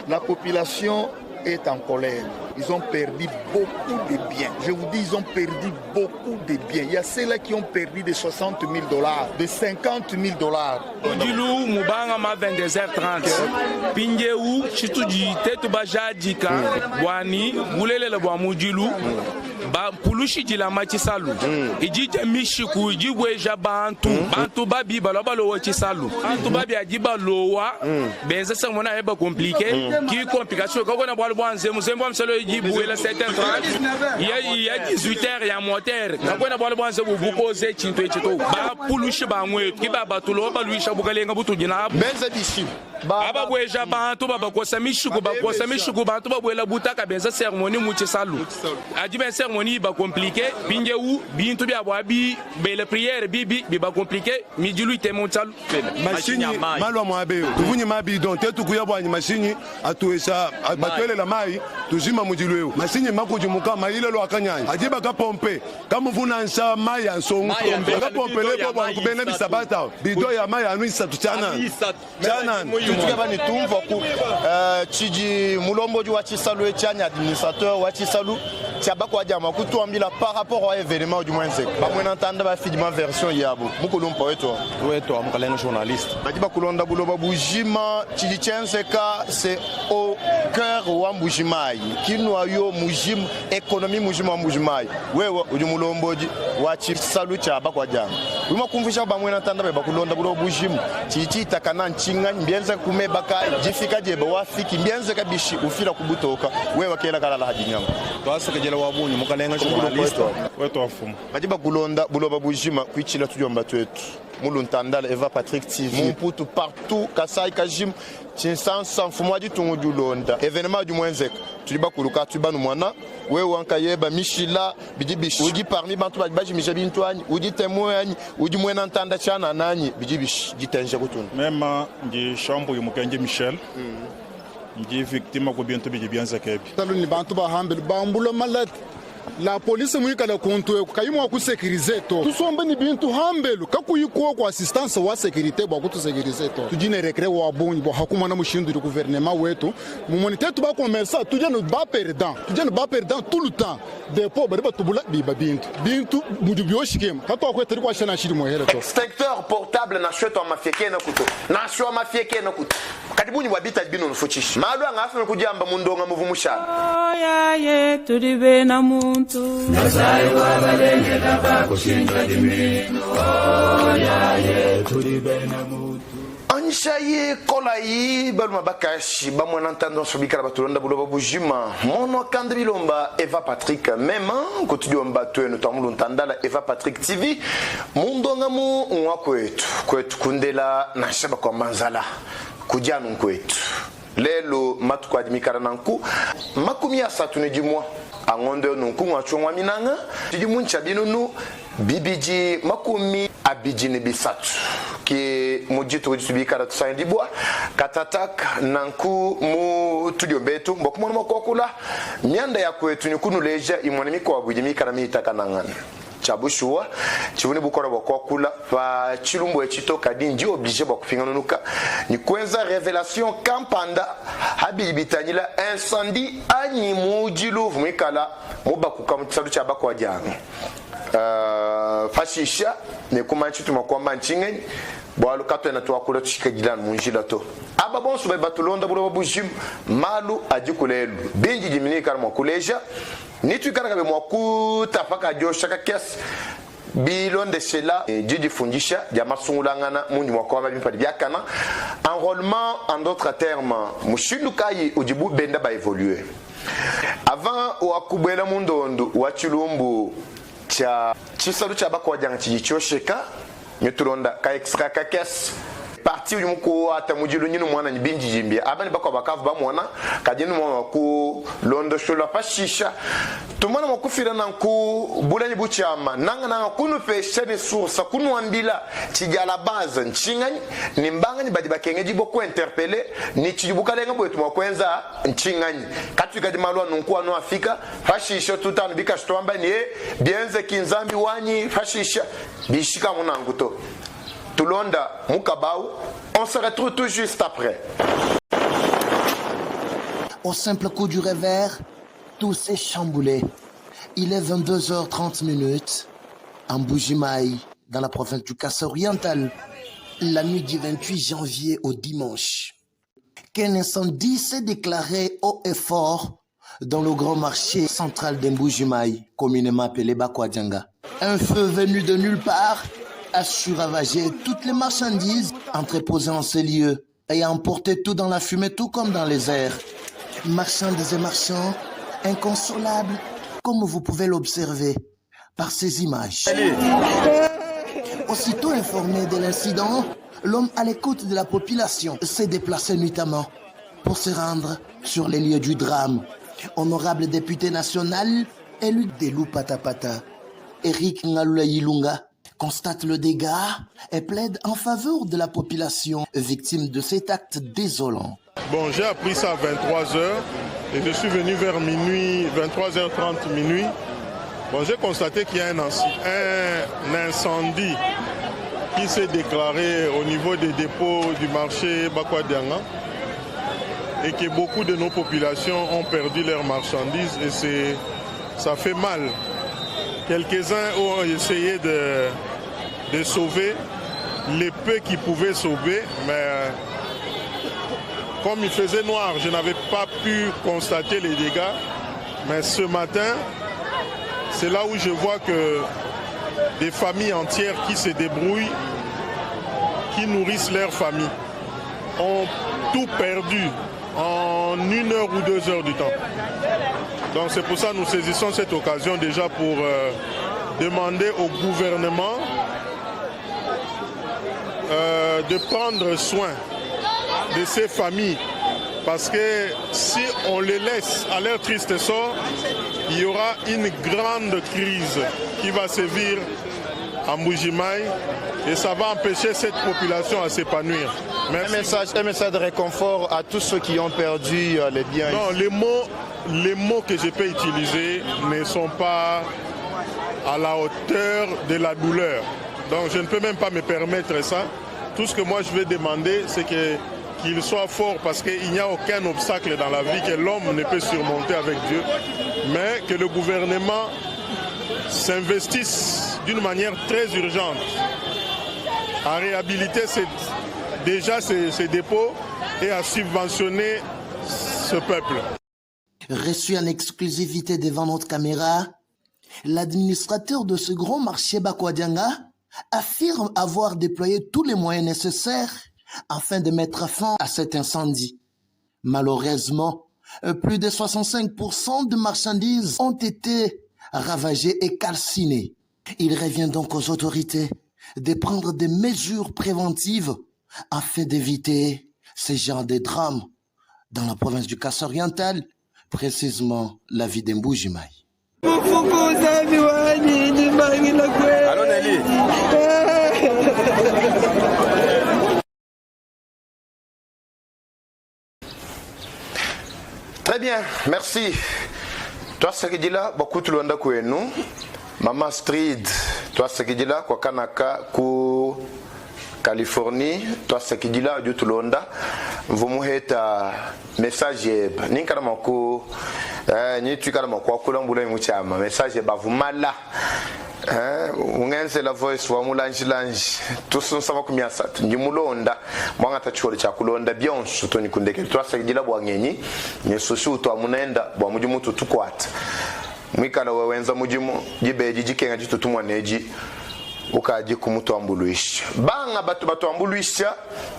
La population est en colère. Ils ont perdu beaucoup de biens. Je vous dis, ils ont perdu beaucoup de biens. Il y a ceux-là qui ont perdu de 60 000 $, de 50 000 $. Odilu mubanga ma 22h30. Pinjewu chituji tetu bajadika wani bulele la bwa mudilu ba pulushi jila machisalu. Ijije mishiku ijibweja bantu babi balobalo wachisalu. Bantu babi ajiba lowa benza se mona eba compliqué qui complication ko na bwa bwanze muzembo mselo ijibu la 7h30 il y a 18h il y a moteur ko na bwa bwanze bubukoze chinto echito ba pulushi ba mwe ki ba batulo ba luisha bukalenga butujina benza bishi aba bweja bantu baba kosa mishuku bantu babwela butaka benza cérémonie muchisalu ajiba cérémonie ba compliqué binjewu bintu bya bwabi bele prière bibi ba compliqué midilu itemontalu machine malwa mwabe tuvunyi mabi don tetu kuyabwa ni machine atuesha batwele la mai tuzima mudilu eu machine makuji mukama ile lo akanyanya ajiba ka pompe kama vuna nsa mai ya nsongo ka pompe le bwa kubena bisabata bido ya mai anu isatu chana tutuka ni tumva ku chiji mulomboji wa Chisalu echanya administrateur wa Chisalu tiabako ajama kutuambila par rapport au événement du Mwenze ba mwana ntanda ba fidima version yabo mukulumpa weto amukalenga journaliste bajiba kulonda buloba bujima chiji chenseka c'est au cœur wa mbujimai kinwa yo mujim économie mujima wa mbujimai wewe uji mulomboji wa Chisalu tiabako ajama uma kumvisha ba mwana ntanda ba kulonda buloba bujim chichi takana nchinga mbienza kumebaka jifika jeba wafiki mbienza kabishi ufira kubutoka wewe kela kala la hajinyama twasakejela wabunyi mukalenga journaliste wetu afumu bajiba kulonda buloba bujima kwichila tujomba twetu muluntandala Eva Patrick TV mumputu partout Kasai Kajim chinsansa mfumo ajitungu julonda événement du Mwenzeka tuliba kuluka tubanu mwana wewe wankayeba mishila bijibishi uji parmi bantu baji mishabi ntwanyi uji temwenyi uji mwena ntanda chana nanyi bijibishi jitenje kutuna mema ngi shambu yumukenje Michel ngi victime ko bientôt bijibianza kebi talu ni bantu ba hambe bambulo malat la police muikala kontu kayimo ku sécuriser to tusombe ni bintu hambelu kakuyiko kwa assistance wa sécurité ba kutu sécuriser to tujine recré wa bonyi bo hakuma na mushindu du gouvernement wetu mu monité tu ba commerçant tujane ba perdant tout le temps des pauvres ba tubula bi ba bintu mudu bioshikema kato ko teri kwa shana shiri mo hele to extincteur portable na shweto mafieke na kuto na shwa mafieke na kuto kadibuni wabita bino nufuchishi malu anga afa kujamba mundonga muvumusha ya ye tudibe na muntu Nazai wa balenge lava kushinda dimino ya ye tudibe na muntu Anshaye kolai baluma bakashi ba mwana ntando sobikala batulonda buloba bujima mono kande bilomba Eva Patrick mema kotujomba twenu tamulu ntandala Eva Patrick TV mundonga mu nwa kwetu kundela na shaba kwa manzala kujanu kwetu lelo matuko adimikara nanku makumi ya satu ne jimwa angonde nunku ngwachwa minanga tijimuncha binunu bibiji makumi abiji ne bisatu ki mujito kujibikara tusayindi bwa katatak nanku mu tudio betu mbokumono makokula myanda ya kwetu nyukunu leja imwanimi kwa bujimikara mitaka nangana chabushua chivuni bukora bokokula pa chilumbu echito kadinji oblige bakupinganuka ni kwenza révélation kampanda habibitanyila incendie anyi mujilu vumikala mubakuka mutsalu chabako wajanga fashisha ne kumanchi tumakwamba nchingenyi bwalu kato na twakula tushikagilana munjila to aba bonso be batulonda bulo bujim malu ajikulelu binji jimini karmo kuleja nitu karaka be mwaku tafaka josha ka kes bilonde cela jiji fundisha jama sungulangana munji mwako mabimpa byakana enrôlement en d'autres termes mushindu kai ujibu benda ba évoluer avant wakubwela mundondo wa chilumbu cha chisalu cha bakwa janga chichosheka nyutulonda ka extra ka kes parti umuko atamujilu nyinu mwana nyibinji jimbia abani bakwa bakavu ba mwana kajenu mwana ku londo shola pashisha tumana makufira nanku bulani buchama nanga kunu peshene source kunu ambila chijala base nchinganyi nimbanga nibadi bakengeji boko interpeller ni chibuka lenga bwetu makwenza nchinganyi katwika di malwa nunku anu afika fashisha tutanu bika shtomba ni bienze kinzambi wanyi fashisha bishika munanguto Toulonda Mukabau, on se retrouve tout juste après. Au simple coup du revers, tout s'est chamboulé. Il est 22h30 en Mbuji-Mayi, dans la province du Kasaï-Oriental, la nuit du 28 janvier au dimanche. Qu'un incendie s'est déclaré haut et fort dans le grand marché central de Mbuji-Mayi, communément appelé Bakwadianga. Un feu venu de nulle part a su ravager toutes les marchandises entreposées en ces lieux et a emporté tout dans la fumée, tout comme dans les airs. Marchandes et marchands, inconsolables, comme vous pouvez l'observer par ces images. Aussitôt informé de l'incident, l'homme à l'écoute de la population s'est déplacé nuitamment pour se rendre sur les lieux du drame. Honorable député national, élu de Lupatapata, Eric Ngalula Yilunga, constate le dégât et plaide en faveur de la population victime de cet acte désolant. Bon, j'ai appris ça à 23h et je suis venu vers minuit, 23h30 minuit. Bon, j'ai constaté qu'il y a un incendie qui s'est déclaré au niveau des dépôts du marché Bakwadianga et que beaucoup de nos populations ont perdu leurs marchandises et ça fait mal. Quelques-uns ont essayé de sauver les peu qui pouvaient sauver, mais comme il faisait noir, je n'avais pas pu constater les dégâts. Mais ce matin, c'est là où je vois que des familles entières qui se débrouillent, qui nourrissent leur famille, ont tout perdu en 1 heure ou 2 heures du temps. Donc c'est pour ça que nous saisissons cette occasion déjà pour demander au gouvernement de prendre soin de ces familles. Parce que si on les laisse à leur triste sort, il y aura une grande crise qui va sévir à Mbuji-Mayi et ça va empêcher cette population à s'épanouir. Un message de réconfort à tous ceux qui ont perdu les biens. Non, les mots que je peux utiliser ne sont pas à la hauteur de la douleur. Donc je ne peux même pas me permettre ça. Tout ce que moi je vais demander, c'est qu'il soit fort parce qu'il n'y a aucun obstacle dans la vie que l'homme ne peut surmonter avec Dieu, mais que le gouvernement s'investisse d'une manière très urgente à réhabiliter déjà ces dépôts et à subventionner ce peuple. Reçu en exclusivité devant notre caméra, l'administrateur de ce grand marché Bakwadianga affirme avoir déployé tous les moyens nécessaires afin de mettre fin à cet incendie. Malheureusement, plus de 65% de marchandises ont été ravagées et calcinées. Il revient donc aux autorités de prendre des mesures préventives afin d'éviter ce genre de drames dans la province du Kasaï-Oriental, précisément la ville de Mbuji-Mayi. Allô Nelly. Très bien, merci. Toi, ce qui dit là, beaucoup de monde a nous. Maman Street, toi, ce qui dit là, quoi Kanaka, ku Californie, toi, ce qui dit là, du tout le monde, vous m'avez message, n'importe quoi, n'importe quoi, quoi, message, vous mal ungenze la voice wa mulanji tusunsaba kumyasatu njimulonda mwanga tachikolo cha kulonda byonso toni kundeke twasagidila bwangenyi nyesusu to amunenda bwa mujimutu tukwata mwikala wewenza mujimu jibeji jikenga jitutumwa neji ukaji kumutwambuluisha banga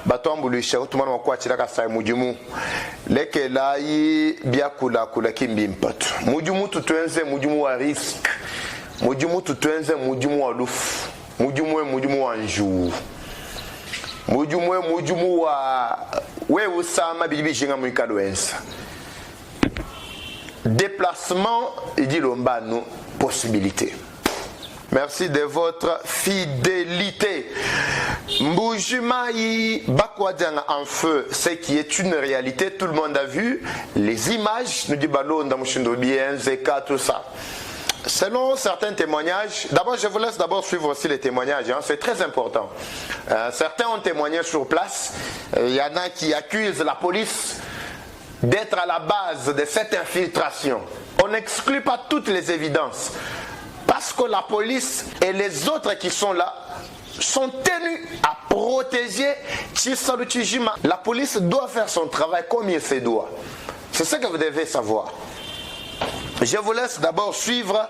batwambuluisha utumana wakwachira kasai mujimu leke layi byakula kula kimbi mpatu mujimu tutwenze mujimu wa risk mujimu tutwenze mujimu wa lufu mujimu wa njuu mujimu wa wewe usama bijibishinga mwikalo wensa déplacement il dit lombano possibilité. Merci de votre fidélité. Mbuji-Mayi, Bakwadianga en feu, ce qui est une réalité, tout le monde a vu les images, nous dit Balo, bien, Zeka, tout ça. Selon certains témoignages, d'abord je vous laisse d'abord suivre aussi les témoignages, hein, c'est très important. Certains ont témoigné sur place, il y en a qui accusent la police d'être à la base de cette infiltration. On n'exclut pas toutes les évidences. Parce que la police et les autres qui sont là sont tenus à protéger Chisalu Tshijima. La police doit faire son travail comme il se doit. C'est ce que vous devez savoir. Je vous laisse d'abord suivre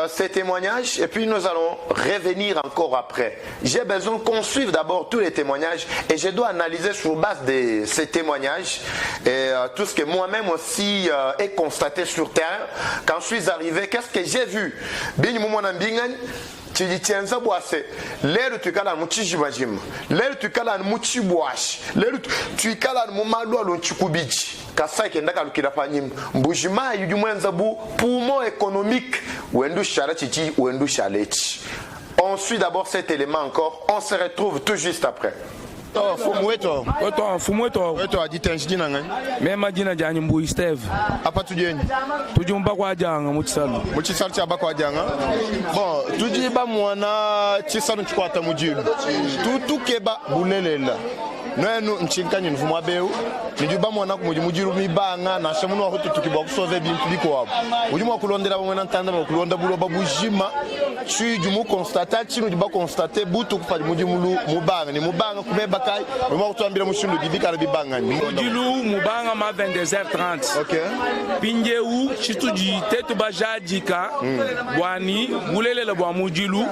ces témoignages et puis nous allons revenir encore après. J'ai besoin qu'on suive d'abord tous les témoignages et je dois analyser sur base de ces témoignages et tout ce que moi-même aussi ai constaté sur terrain. Quand je suis arrivé, qu'est-ce que j'ai vu? Chijichienza boase lero tukala muchijimajima lero tukala muchibwashi lero tukala mumalu alonchikubiji kasa kenda kalukira panyim mbujima yujumwenza bu poumon économique wendu shara chichi wendu shalechi. On suit d'abord cet élément encore, on se retrouve tout juste après. Fumweto. Fumweto. Weto ajitenji jina ngani? Mema jina jani Mbuyi Steve. Apa tujeni? Tujumba kwa janga muchisalu. Muchisalu cha bakwa janga. Bon, tujiba mwana chisalu chikwata mujilu. Tutukeba bulelela. Noenu nchinkanye nfumwa beu. Nijuba mwana kumujiru mibanga na shamuno hutu tukibwa kusove bintu biko hapo. Ujuma kulondera bamwe ntanda bakulonda bulo babujima. Chui jumu constater chino juba constater butu kufaji mujimulu mubanga ni mubanga kumeba kai. Ujuma kutuambira mushindu bibika na bibanga ni. Mujilu mubanga ma 22h30. OK. Pinje u chituji tetu bajadika. Bwani bulelela bwa mujilu.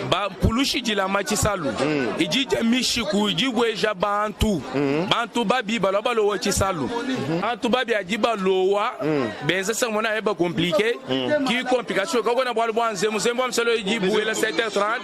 Ba pulushi jila machisalu ijije mishiku ijibweja bantu bantu babi baloba lo chisalu bantu babi ajiba lowa benza semona heba compliqué qui complication ko na bwalo bwanze muzembo amselo ijibuela 7h30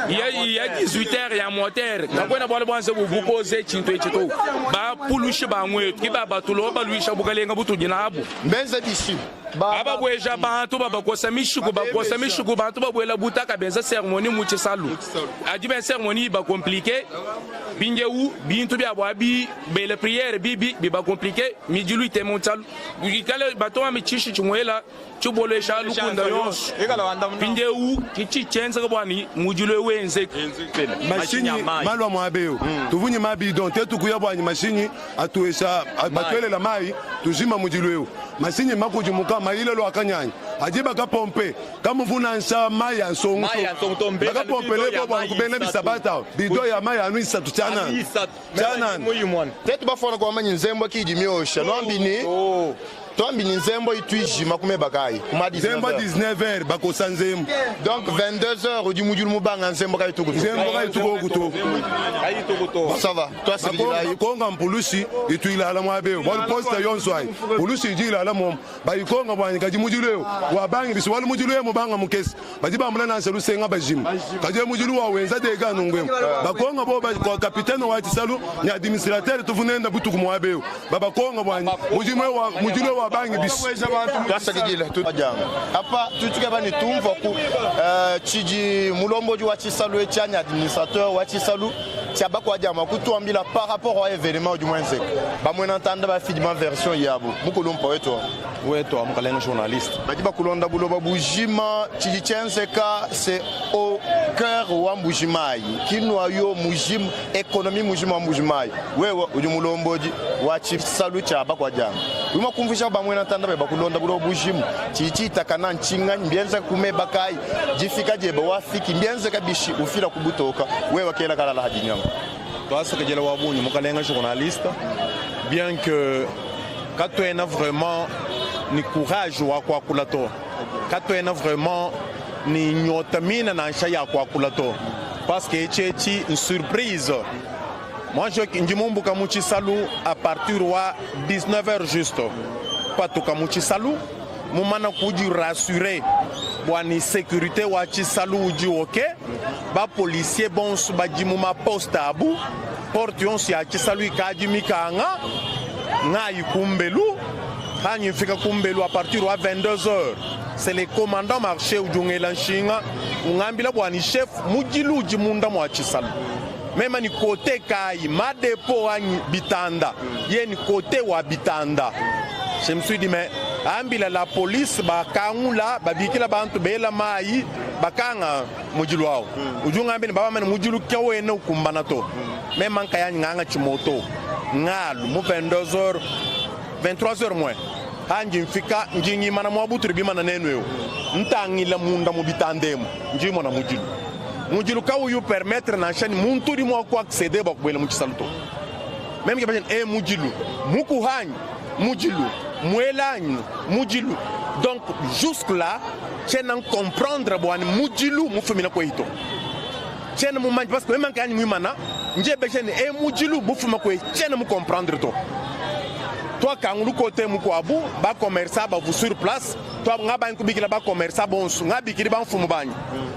il y a 18h ya moteur ko na bwalo bwanze bubukoze chinto echito ba pulushi ba mwe ki baba tulo ba luisha bukalenga butujina abo benza dishi baba bweja bantu baba kosa mishiku bantu babwela butaka benza cérémonie muchisalu adi ben cérémonie ba compliqué binje ou bintu bia bwabi be la prière bibi ba compliqué midilu ite montal ikale bato mi chishi chumwela chubole shalu kunda yons binje ou kichi chenza bwani mudilu wenze mashini malwa mwabeo tuvunye mabidon tetu kuyabwani mashini atuesha batwele la mai tuzima mudilu mashini makujimuka maile lo akanyanya ajiba ka pompe kama vuna nsa mai ya nsongo baka pompe le bwa kubena bisabata bido ya mai anu isatu chana tetu bafona kwa manyi nzembo kijimiosha nombini Tombini nzembo itwijima kumebakai nzembo 19h bakosa nzembo donc 22h odi mujulu mubanga nzembo kai tukutu nzembo kai tukutu ça va toi c'est là konga mpulusi itwila ala mwabeo bwa posta yonswai pulusi jila ala mom ba ikonga bwani kaji mujulu wa bangi bisu wal mujulu mubanga mukesi bajiba mulana nselu senga bajim kaje mujulu wa wenza de ganu ngwem bakonga bo ba capitaine wa tisalu ni administrateur tuvunenda butuku mwabeo baba konga bwani mujulu wa bangi bis kasa kijila tujanga apa tutuke bani tumva ku chiji mulomboji wa Chisalu echanya administrateur wa Chisalu tiaba kwa jama kutuambila par rapport au événement du Mwenze ba mwena ntanda ba fidima version yabo mukulumpa weto mukalenga journaliste bajiba kulonda buloba bujima chiji chenseka c'est au cœur wa mbujimai kinwa yo mujim économie mujima mbujimai wewe uju mulomboji wa Chisalu tiaba kwa jama uma kumvisha bamwe ntanda ba kulonda bulo bujimu chichita kana nchinga mbienza kumeba kai jifika jeba wafiki mbienza kabishi ufira kubutoka wewe wakela kala la hadinyama toi que jela wabunyu mukalenga journaliste bien que katwena vraiment ni courage wa kwa kulato katwena vraiment ni nyotamina na nshaya kwa kulato parce que chechi une surprise. Moi, je Njimumbuka Muchisalu à partir de 19h juste. Pas tout comme Muchisalu, Moumana Koudi rassuré. Boani sécurité wa Chisalu du OK. Ba policier bon suba Jimuma poste à bout. Portion si a Chisalu Kadimi Kanga. Nga Yukumbelu. Hanyi fika Kumbelu à partir de 22h. C'est le commandant marché ou Djungelanchinga. Ngambila boani chef Mujilu Jimunda Mwa Chisalu. Même ni côté Kai, ma dépôt Bitanda, il y a ni côté wa Bitanda. Je me suis dit, mais ambila la police, ba kangula, ba bikila bantu bela mai, ba kanga mujilu wao. Ujunga ambila baba mena mujilu kyawe na ukumbanato. Même kaya nganga chimoto. ngalo mu 22h 23h moins hanji mfika njingi mana mwabutu bima na nenweo ntangila munda mu bitandemo njimo na mujilu ka uyu permettre na chani muntu di mo ko accéder ba ko mu cisalto même que bajen mujilu muku hany mujilu muelany mujilu donc jusque là chenan comprendre bo an mujilu mu famina ko hito chen mu man parce que même kan mu mana njebe chen mujilu bu fuma ko chen mu comprendre to toi quand nous côté mu ko abu ba commerçant ba vous sur place toi ngaba nkubikila ba commerçant bonsu ngabikiri ba mfumu banyi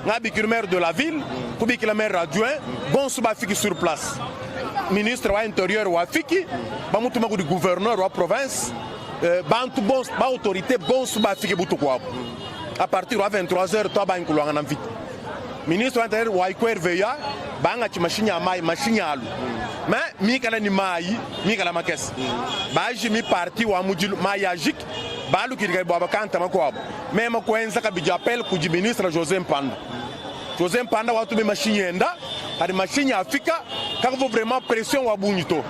ngabikiri maire de la ville kubikila maire adjoint bonsu ba fiki sur place ministre wa intérieur wa fiki ba mutuma ko di gouverneur wa province bantu bons ba autorité bonsu ba fiki butu ko abu à partir de 23h toi ba nkulwanga na vite ministre wa intérieur wa ikwerveya banga ci machine ya mai machine alu mais mi kala ni mai mi kala makes baji mi parti wa mujilu mayajik balu kirga baba kanta mako mais mako enza ka bijapel ku ministre José Mpanda watu be machine enda ari machine Afrika ka vraiment pression wa bunito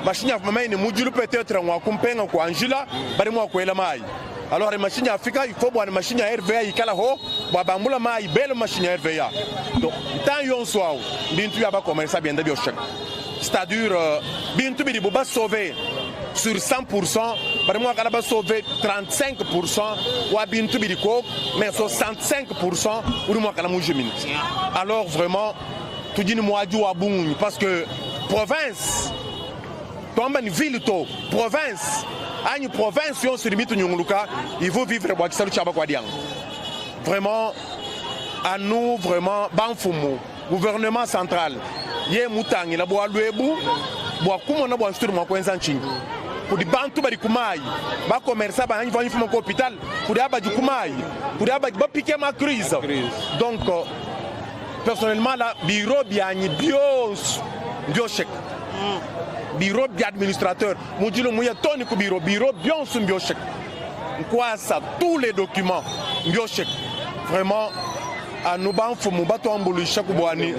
machine ya mama ni mujilu peut-être ngwa kumpenga ku Angela bari mo ko ela mai alors les machines Afrika il faut boire machine à RVA ikala ho bo bambula mai belle machine à RVA donc tant yon soir bintu ya ba commerce bien de chèque c'est-à-dire bintu bi bo ba sauver sur 100% bari mo kala ba sauver 35% wa bintu bi ko mais 65% ou mo kala mo jemine alors vraiment tout dit moi du wa bungu parce que province tombe une ville to province une province on se limite il faut vivre bois qui chaba kwa diang vraiment à nous vraiment banfumu gouvernement central ye mutangi la bois luebu bois kumona bois sur mo kwenza nchingi pour di bantu bari kumai ba commerce ba nyi vanyi fuma ko hôpital pour di aba di kumai pour di aba ba piquer ma crise donc personnellement la bureau biani bio chèque bureau d'administrateur mudilo muya toni ku bureau bien sum biochek quoi ça tous les documents biochek vraiment à nous banfu mu bato ambulu chaque boani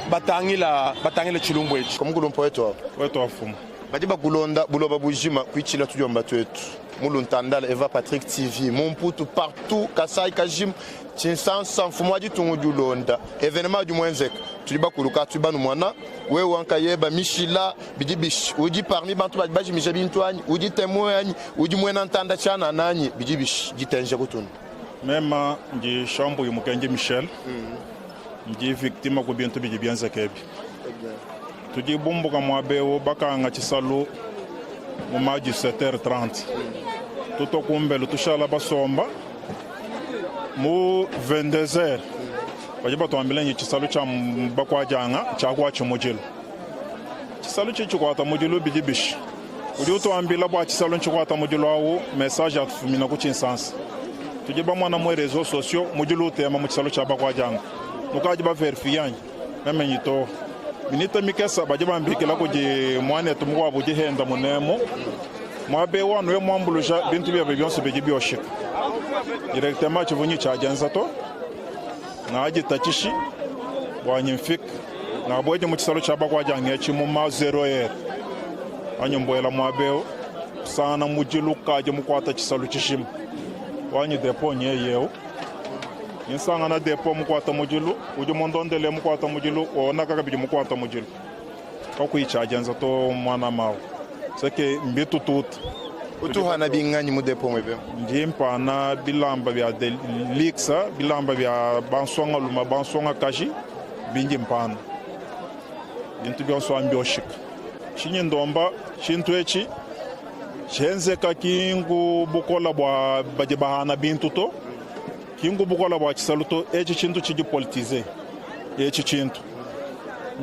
batangila chilumbu echi comme kulompo wetu afumu badiba kulonda buloba bujima kuichila tujomba twetu muluntandala Eva Patrick TV Mumputu partout Kasai Kajim Chinsansa mfumo tungu julonda événement du Mwenzek tuliba kuluka tubanu mwana we wankayeba Michila bidibish uji parmi bantu baji mijabi ntwani uji temoyani uji mwena ntanda chana nani bidibish jitenje kutunu même ngi chambo yumukenge Michel ngi victime ko bientôt biji bianza kebi tuji bombo ka mwabeo baka nga chisalo mu maji 7h30 tuto kumbelo tushala basomba mu 22h bajiba to ambilenye chisalo cha bakwa janga cha kwa chimojelo chisalo chi chikwata mojelo bijibish uri to ambila bwa chisalo chikwata mojelo awo message atfumina ku chinsansa tujiba mwana mu réseaux sociaux mojelo tema mu chisalo cha bakwa janga mukajiba verifier namenyi to minita mikesa bajiba mbikela ko je mwana tumwa buje henda munemo mwabe wanu yo mwambulusha bintu bya byonse bijibi oshika directement chivunyi cha janzato na aji tachishi wanyimfik na boje mu kisalo cha bakwa jange chimu ma 0 anyomboela mwabeo sana mujiluka je mukwata kisalo chishim wanyi depo nye yeo insanga na depo mukwata mujilu uje mondondele mukwata mujilu ona kaka biji mukwata mujilu okuicha janzato mwana mawo seke mbitu tut utuhana binganyi mu depo mwebe njimpa na bilamba bya deliksa bilamba bya bansonga luma bansonga kashi bingi mpana bintu byonso ambioshik chinyi ndomba chintu echi chenze ka kingu bukola bwa bajibahana bintu to kingu bukola bwa chisaluto echi chintu chiji politize echi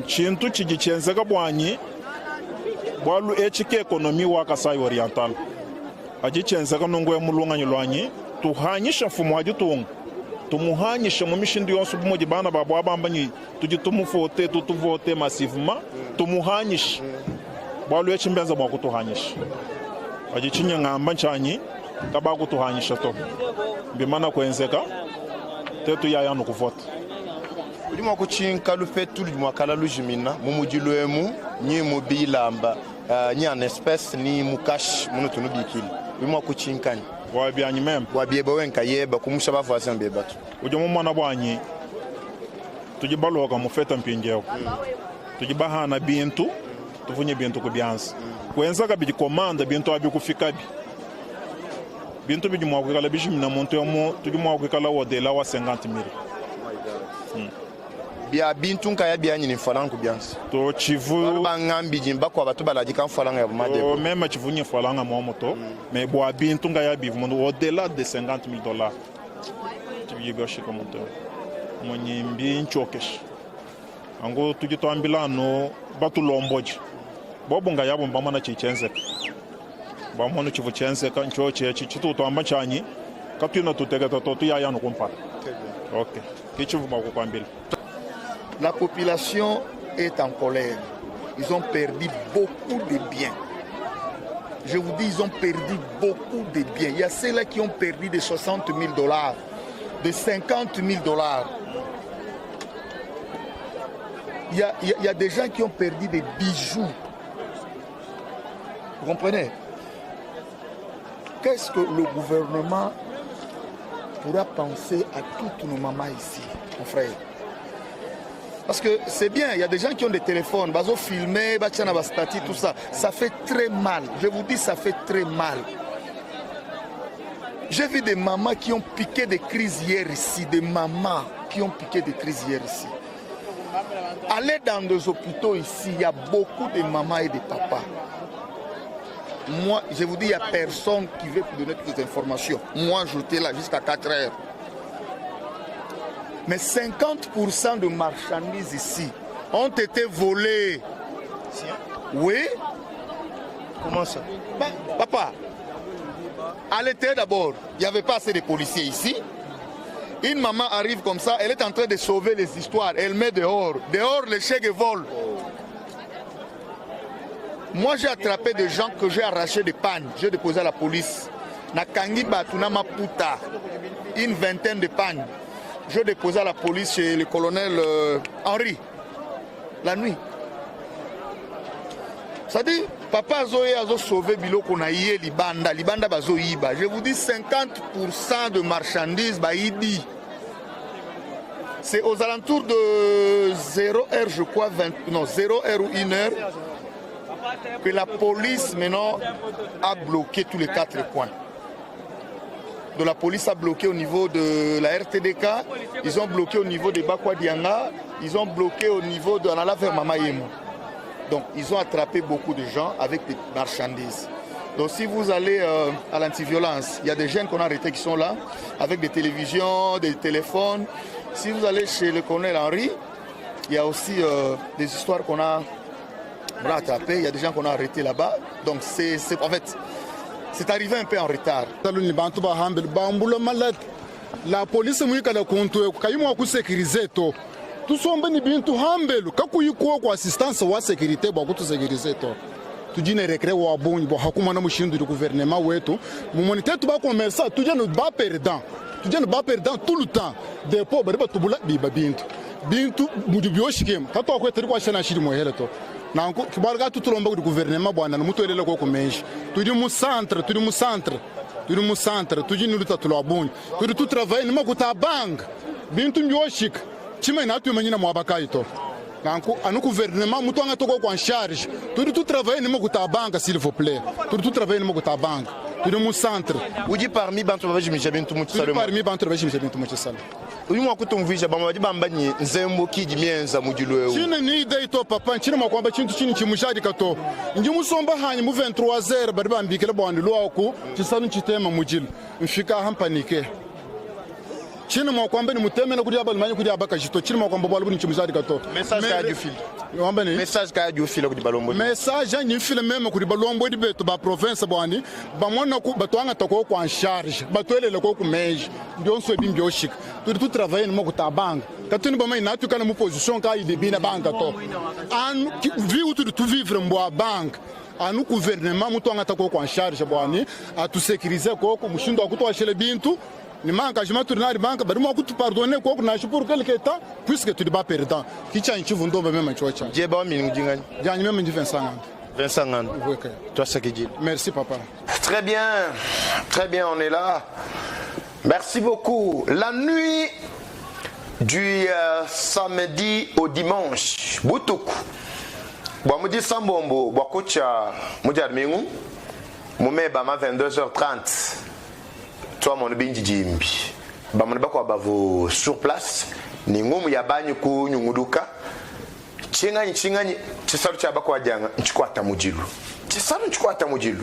chintu chiji chenze ka bwanyi bwalu echi ke ekonomi wa Kasai Oriental aji chenze ka nungu ya mulunga nyilwanyi tuhanyisha mfumo aji tungu tumuhanyisha mu mishindi yonse bumoji bana babo abambanyi tuji tumufote tutuvote massivement tumuhanyisha bwalu echi mbenza bwa kutuhanyisha aji chinya ngamba nchanyi kaba kutuhanyisha to bimana kwenzeka tetu ya yanu kuvota ulimo kuchinka lufetu lumwakala lujimina mumujilwemu nyi mubilamba ni en espèce ni mukash munu tunu bikili bimwa kuchinkani wabyanyi mem wabieba wenka yeba kumusha bavasi mbeba tu ujo mumwana bwanyi tujibaloka mufeta mpinjeo tujibahana bintu tuvunye bintu kubyansi kwenza kabiji komanda bintu abikufikabi bintu bijimwa kwikala bishimina muntu yomo tujimwa kwikala wodela wa 50,000 bia bintu nkaya byanyi ni falanku byansi to chivu bangambi jimba kwa batu balajika falanga ya bumade o même chivunye falanga moto mais bo bintu ngaya bivu muntu au-delà de $50,000 tibiyibyoshi komuntu mwenye mbi nchokesh ango tujitwambilano batulomboji bobo ngayabo mbamana chichenze bamona chivu chenze ka nchoche chitu twamba chanyi katuna tutegeta to tuyaya no kompara OK kichivu bakukwambila. La population est en colère. Ils ont perdu beaucoup de biens. Je vous dis, ils ont perdu beaucoup de biens. Il y a ceux-là qui ont perdu de $60,000, de $50,000. Il y a des gens qui ont perdu des bijoux. Vous comprenez? Qu'est-ce que le gouvernement pourra penser à toutes nos mamans ici, mon frère? Parce que c'est bien, il y a des gens qui ont des téléphones, ils ont filmé, tout ça. Ça fait très mal. Je vous dis, ça fait très mal. J'ai vu des mamans qui ont piqué des crises hier ici. Des mamans qui ont piqué des crises hier ici. Allez dans des hôpitaux ici, il y a beaucoup de mamans et de papas. Moi, je vous dis, il n'y a personne qui veut vous donner toutes les informations. Moi, j'étais là jusqu'à 4 heures. Mais 50% de marchandises ici ont été volées. Oui. Comment ça? Ben, papa, à l'été d'abord, il n'y avait pas assez de policiers ici. Une maman arrive comme ça, elle est en train de sauver les histoires. Elle met dehors. Dehors, les chèques volent. Moi, j'ai attrapé des gens que j'ai arraché des pannes. J'ai déposé à la police. Nakangi Batuna Maputa. Une vingtaine de pannes. Je déposé à la police chez le colonel Henri, la nuit. Ça dit, papa Zoé a sauvé Biloko Naïe, Libanda Bazo Iba. Je vous dis, 50% de marchandises, Baïdi. C'est aux alentours de 0h, je crois, 0h ou 1h, que la police maintenant a bloqué tous les 4 coins. De la police a bloqué au niveau de la RTDK, ils ont bloqué au niveau de Bakwa Dianga, ils ont bloqué au niveau de Anala vers Mamayemo. Donc ils ont attrapé beaucoup de gens avec des marchandises. Donc si vous allez à l'antiviolence, il y a des jeunes qu'on a arrêtés qui sont là, avec des télévisions, des téléphones. Si vous allez chez le colonel Henri, il y a aussi des histoires qu'on a attrapées, il y a des gens qu'on a arrêtés là-bas. Donc c'est en fait... C'est arrivé un peu en retard. La police mwikala kuntu kayimwa ku sécuriser to tusombe ni bintu hambelu kakuyiko kwa assistance wa sécurité bwa kutu sécuriser to tujine recré wa bonyi bo hakuma na mushindu du gouvernement wetu mu monité tu ba commerçant tujene ba perdant tout le temps depo bari batubula biba bintu mudubyo shikem kato ko teri kwa shana shiri mo hele to nanko kibarga tutulomba ku gouvernement bwana mutwelele ko kumenshi turi mu centre tujini luta tulabunyi turi tu travailler nima kutabang bintu mbyoshika chima inatu manyina mwabakaito nanko anu gouvernement mutu anga toko kwa charge turi tu travailler nima kutabanga s'il vous plaît turi tu travailler nima kutabanga turi mu centre uji parmi bantu babaji mishabintu mutsalo parmi bantu babaji mishabintu mutsalo uyu mwakutumvisha bamabaji bambanyi nzembo kiji mienza mujilwe chine ni ide to papa chine makwamba chintu chini chimushadi kato nji musomba hanyi mu 23h bari bambikira bwandi lwako chisanu chitema mujilo mfika hampanike chine makwamba ni mutemena kuri abalmanyi kuri abaka jito chine makwamba bwali buni chimushadi kato message ka dufile message ka dufile kuri balombo message ni file meme kuri balombo di beto ba province bwani bamona ku batwanga tako kwa en charge batwelele ko ku meje ndio nso bimbyo shika turi tu travailler mo kutabanga katuni bama inatu kana mu position ka idebina banka to an vi utu tu vivre mbo bank anu gouvernement mutu anga tako kwa en charge bwani atu sécuriser ko ku mushindo akuto ashele bintu ni manka jima turnari banka bari mo kutu pardonner ko na pour quelque temps puisque tu pas perdant kicha nchivu ndomba mema chocha je ba mi mjingani jani mema ndi 25 Vincent Ngand. Toi, Sakidji. Merci, papa. Très bien, on est là. Merci beaucoup. La nuit du samedi au dimanche, Boutoukou. Bon, me dit Sambombo, Boakoucha, Moudjad Mingou, Moumé Bama 22h30. Toi, mon binji Jimbi. Bamon Bako Bavo sur place, Ningou Yabanyuku, Nyumuduka. Chingani, Chisaru Chabako Adjanga, Nchukwata Mujilu.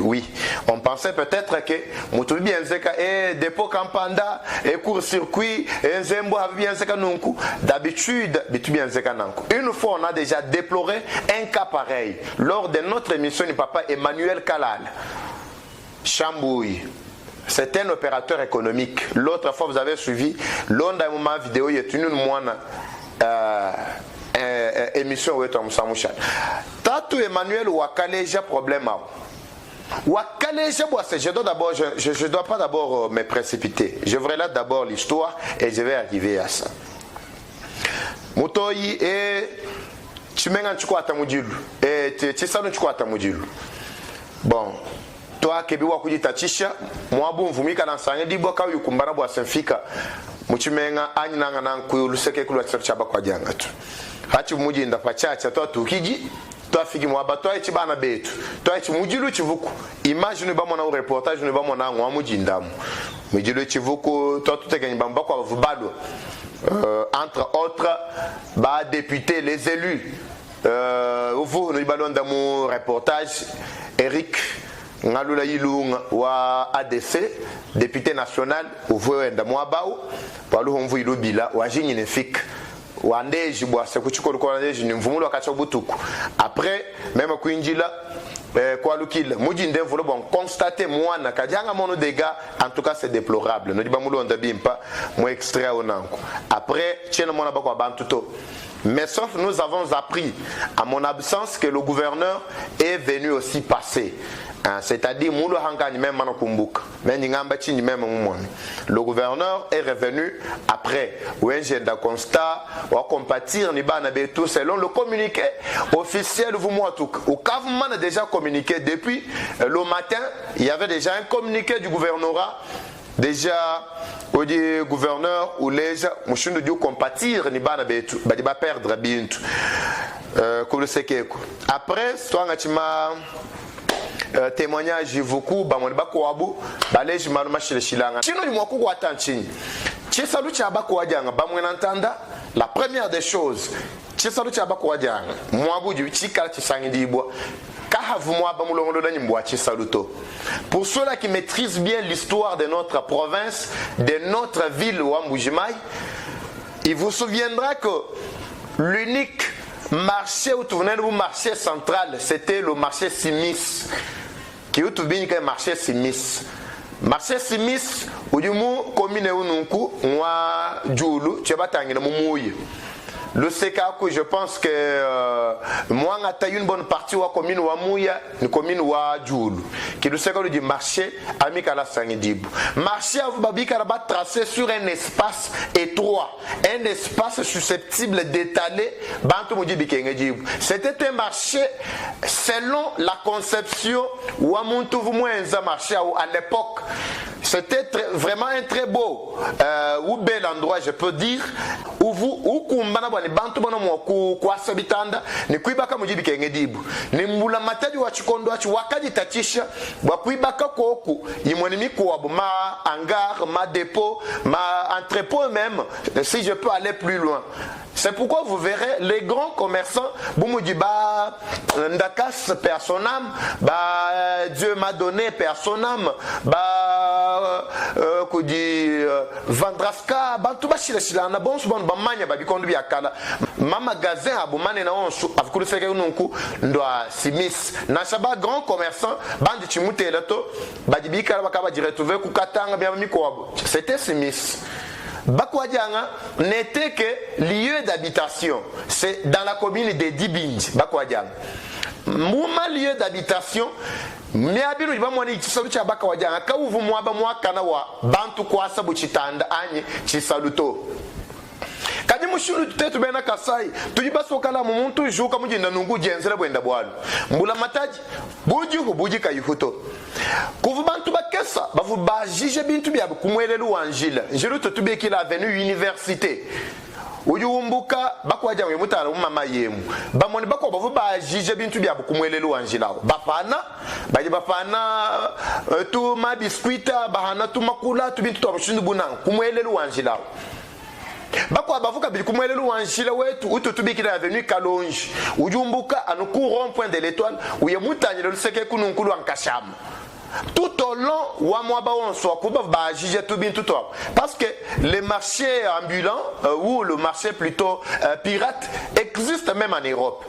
Oui, on pensait peut-être que Moutou bien zeka et dépôt Kampanda et court-circuit et Zembo avait bien zeka nunku. D'habitude, bien zeka nanku. Une fois, on a déjà déploré un cas pareil lors de notre émission du papa Emmanuel Kalal. Chambouille. C'est un opérateur économique. L'autre fois, vous avez suivi l'onda moment vidéo, il est une moine. Émission où est Samoucha. Tatou Emmanuel Wakaleja problème. Wakaleja, je dois pas d'abord me précipiter. Je relate d'abord l'histoire et je vais arriver à ça. Moutoyi et Chimengan Chukwata Mudilu et Tisano Chukwata Mudilu. Bon. Toi, Kebi Wakuji Tachisha, moi, bon, vous m'y calançez, dit Boka, you kumbana boa senfika, Muchimenga, Anina, Nanku, Luseke, Chabakwa Diangatu. Hachi Muji in the Pachacha, toi, Tukiji, toi, Figimoaba, toi, Chibana Betu, toi, Chimujilu Chivuku. Imagine pas mon reportage, ne pas mon nom, Mujindam. Mujilu Chivuku, toi, tout est Bambako, Vubado. Entre autres, députés, les élus. Vous, nous ballons d'amour, reportage, Eric. Ngalula Yilung wa ADC, député national, au Voenda Mwabao, Palu Honvu Ilubila, wa Jignifik, wa Ndeji, wa Sekuchiko Kolandeji, Nimvumulo Kachabutuku. Après, même à Quindila, Kwalukil, Moudjinde, vous l'avez constaté, moi, Nakadjanga Mono dégâts, en tout cas c'est déplorable. Nous disons, on ne pas, moi extrait au Nanko. Après, Tchène Monabako Bantuto. Mais sauf nous avons appris, à mon absence, que le gouverneur est venu aussi passer. C'est-à-dire, le gouverneur est revenu après. Constat, selon le communiqué officiel, au Kavman a déjà communiqué depuis le matin. Il y avait déjà un communiqué du gouvernorat. Déjà, au gouverneur ou les gens, je dis compatir, ni pas perdre bien. Après, témoignage beaucoup bamoni bakwabu balej maruma shilanga chino ni mwakuko atanchini chisalu cha bakwajanga bamwenantanda. La première des choses chisalu cha bakwajanga mwabu ju chikala chisangidibwa kahavu mwaba mulongolo na nyimbo chisaluto. Pour ceux-là qui maîtrisent bien l'histoire de notre province, de notre ville Wambujimai, il vous souviendra que l'unique marché où tournait le marché central, c'était le marché Simis. Qui est le marché Simis. Marché Simis, où du mot commune ununku, moi, Djoulou, tu vas t'engager mon mouille. Le Sekaku, je pense que moi, on a une bonne partie de la commune Ouamouya, une commune Ouadjoulou, qui le Sekaku du marché Amikala Sangidibou. Marché à Babikarabat tracé sur un espace étroit, un espace susceptible d'étaler Bantu Moudibi Kengedibou. C'était un marché selon la conception Ouamuntu Vumouenza marché à l'époque. C'était vraiment un très beau ou bel endroit, je peux dire, où vous, où Kumbana, les Bantu Bonomo, Kwasabitanda, ni Kuibaka Mujibi Kengedibu, ni Mula Matadi Wachikondo, Wakadi Tatisha, Wakuibaka Koku, Imonimi Kouabu, ma hangar, ma dépôt, ma entrepôt même, si je peux aller plus loin. C'est pourquoi vous verrez les grands commerçants, Boumoudiba, Ndakas, personne Dieu m'a donné personne Vandraska, Bantuba Shila, bon, Bamania, Babikondu Yakala, ma magasin à Boumane, Avkulu Sekununku, Ndoa Simis, Nashaba, grand commerçant, Bandi Chimute, Lato, Badibika, Bakaba, Diretouvé, Kukatanga, Biamiko, c'était Simis. Bakwadjanga n'était que lieu d'habitation. C'est dans la commune de Dibinj, Bakwadjanga. Mouma lieu d'habitation, mais abiru ba mwani chisalucha Bakwadjanga ka uvu mwaba mwakana wa bantu kwasa buchitanda anye chisaluto. Kadi mushulu tetu bena kasai tujiba sokala mumuntu joka mujinda nungu jenzera bwenda bwalo mbula mataji buji kayuhuto kuvu bantu bakesa bavu bajije bintu byabu kumwelelu wanjila njiru tutubeki la avenue université uyumbuka bakwaja mwe mutala umama yemu bamoni bako bavu bajije bintu byabu kumwelelu wanjila bapana baje bapana tu ma biscuita bahana tu makula tu bintu to bushindu bunan kumwelelu wanjila bakwa bavuka bili kumwelelu wanjila wetu ututubiki la avenue Kalonji uyumbuka anuku rond-point de l'étoile uye mutanyelo luseke kununkulu ankashama tout au long wa mwaba onso akuba bajije tout bin tout parce que les marchés ambulants ou le marché plutôt pirate existe même en Europe.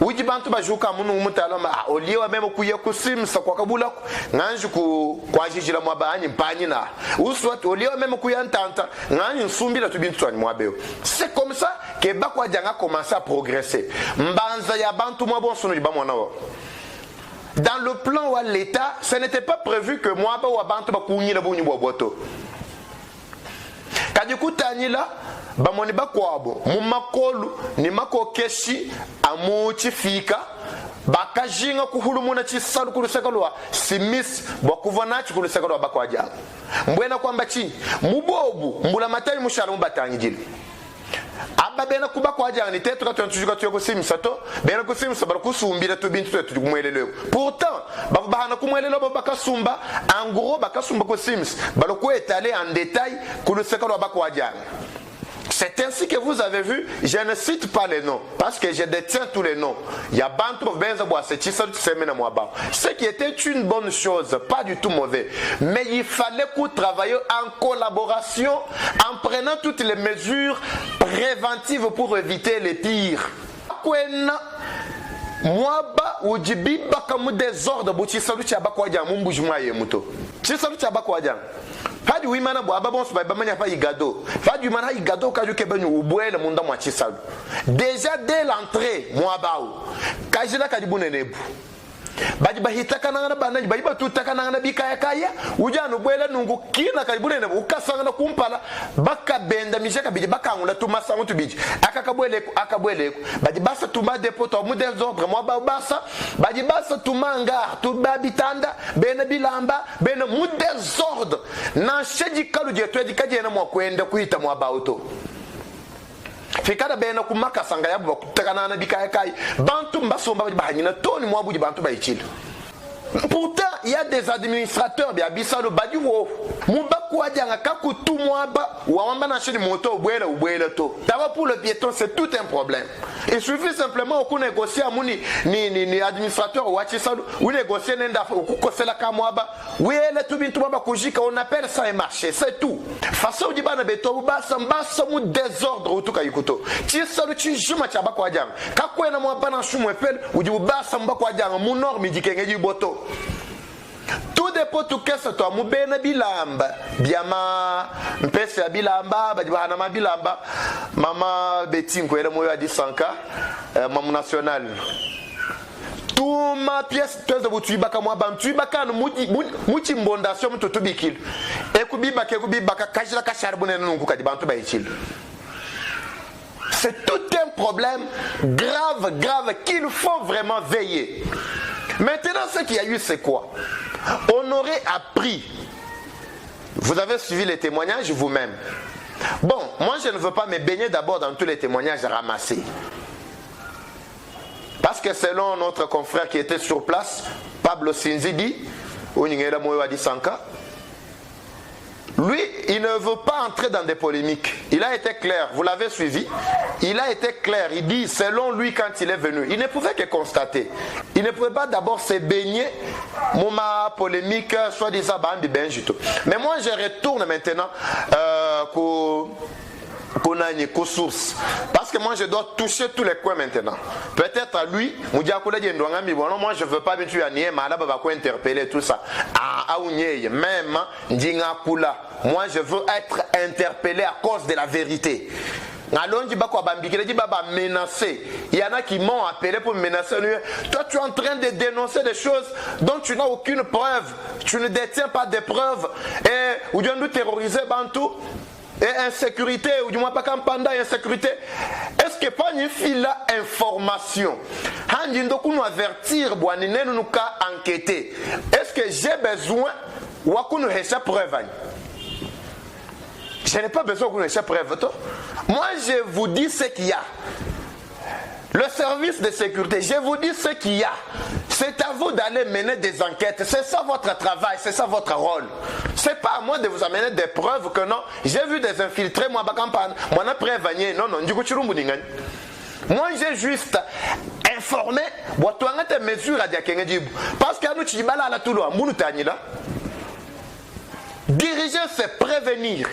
Uji bantu bajuka munu mutala ma oliwa memo kuye kusimsa kwa kabula nganji ku kwajijila mwabani mpanyi na uswat oliwa memo kuya ntanta nganji nsumbila tu bintu twani mwabeo. C'est comme ça que bakwa janga commencer à progresser. Mbanza ya bantu mwabo sunu liba mwana wa. Dans le plan de l'État, ce n'était pas prévu que moi, je vais vous quand du coup, Tanila, bamoni bakwabo, mumakolu, ni mako keshi, amuchi fika, bakajinga kuhulu muna chisalu kulusekalwa, simis, bakuvanachi kulusekalwa bakwaja. Mbwena kwamba chini, mubobu, mbula matari mushala mbatangi jili. Aba bena kuba kwa jani tetu ka tujuka tuyo kusimisa to bena kusimisa bala kusumbira to bintu tetu kumwelelo pourtant bahana kumwelelo bakasumba en gros bakasumba kusimisa bala ko étaler en détail ku le sekalo bakwa jani. C'est ainsi que vous avez vu, je ne cite pas les noms, parce que je détiens tous les noms. Il y a Bantou Benzaboa, c'est ce qui était une bonne chose, pas du tout mauvais. Mais il fallait qu'on travaille en collaboration, en prenant toutes les mesures préventives pour éviter les pires. Mwaba ujibi baka mu désordre bu chisalu cha bakwa ja mu mbujuma ye muto chisalu cha bakwa ja fadi wimana bo ababon so ba manya pa igado fadi wimana igado ka juke banyu ubwele munda mwa chisalu déjà dès l'entrée mwaba u kajila kadibune nebu baji bahita kananga banaji baji batuta kananga bikaya kaya ujano bwela nungu kina karibune nebu ukasanga na kumpala baka benda mijaka biji bakangula tumasa mutu biji akabwele baji basa tuma depoto mu désordre mwaba basa baji basa tumanga tubabitanda bena bilamba bena mu désordre na sheji kalu je twedi kaje na mwa kwenda kuita mwaba auto fikada bena kumaka sanga yabu kutakana na bikaya kai bantu mbasomba bahanyina toni mwabuji bantu baichila. Pourtant, il y a des administrateurs bien bisalo badiwo mubaku adjanga kakutu mwaba wamba na chini moto ubwela to. D'abord pour le piéton, c'est tout un problème. Il suffit simplement qu'on négocie amuni ni administrateur wachisalu ou négocier nenda ukukosela kamwaba wele tu bintu baba kujika on appelle ça un marché, c'est tout. Façon dibana beto basa mbasa mu désordre utuka yikuto. Chisalu chijuma chaba kwa adjanga kakwena mwaba na shumu epel uji basa mbako adjanga mu norme dikengeji boto. Tout dépôt tout kesa to mubena bilamba biama mpese ya bilamba badibana ma bilamba mama betinko ele moyo adi sanka mamu national tout ma pièce de butu baka mwa bantu baka no muti mbondation mtoto bikil ekubiba kajira ka charbonne nungu kadi bantu ba ichil. C'est tout un problème grave qu'il faut vraiment veiller. Maintenant, ce qu'il y a eu, c'est quoi? On aurait appris. Vous avez suivi les témoignages vous-même. Bon, moi, je ne veux pas me baigner d'abord dans tous les témoignages ramassés. Parce que selon notre confrère qui était sur place, Pablo Sinzidi, Oningela Moyoadi Sanka, lui, il ne veut pas entrer dans des polémiques. Il a été clair, vous l'avez suivi. Il a été clair, il dit, selon lui, quand il est venu, il ne pouvait que constater. Il ne pouvait pas d'abord se baigner, moment polémique, soi-disant, mais moi, je retourne maintenant qu'aux sources. Parce que moi, je dois toucher tous les coins maintenant. Peut-être à lui, moi, je ne veux pas interpeller tout ça. Même, moi, je veux être interpellé à cause de la vérité. Il y en a qui m'ont appelé pour me menacer. Toi, tu es en train de dénoncer des choses dont tu n'as aucune preuve. Tu ne détiens pas de preuves. Et ou bien nous terroriser Bantou. et insécurité ou du moins pas campanda insécurité. Est-ce que pas une file information handi ndoku nous avertir boani nenu nous ka enquêter. Est-ce que j'ai besoin ou akunu hesha preuve? Je n'ai pas besoin qu'on hesha preuve. Moi je vous dis ce qu'il y a. Le service de sécurité, je vous dis ce qu'il y a. C'est à vous d'aller mener des enquêtes. C'est ça votre travail, c'est ça votre rôle. C'est pas à moi de vous amener des preuves que non. J'ai vu des infiltrés, moi, moi, moi, j'ai juste informé. Parce que nous, diriger, c'est prévenir.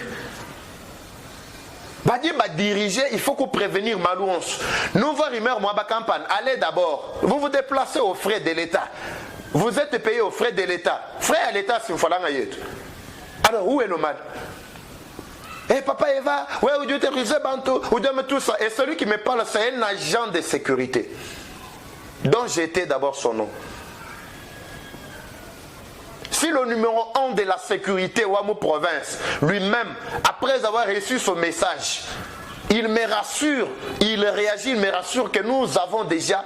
Diriger, il faut qu'on prévenir Malouance. Nouveau rumeur, moi, campagne. Allez d'abord. Vous vous déplacez aux frais de l'État. Vous êtes payé aux frais de l'État. Frais à l'État, si vous fallait en. Alors, où est le mal? Eh, papa Eva, ouais, où Dieu te risé, Banto, où Dieu me tout ça. Et celui qui me parle, c'est un agent de sécurité. dont j'étais d'abord son nom. Si le numéro 1 de la sécurité Ouamou Province, lui-même, après avoir reçu ce message, il me rassure, il réagit, il me rassure que nous avons déjà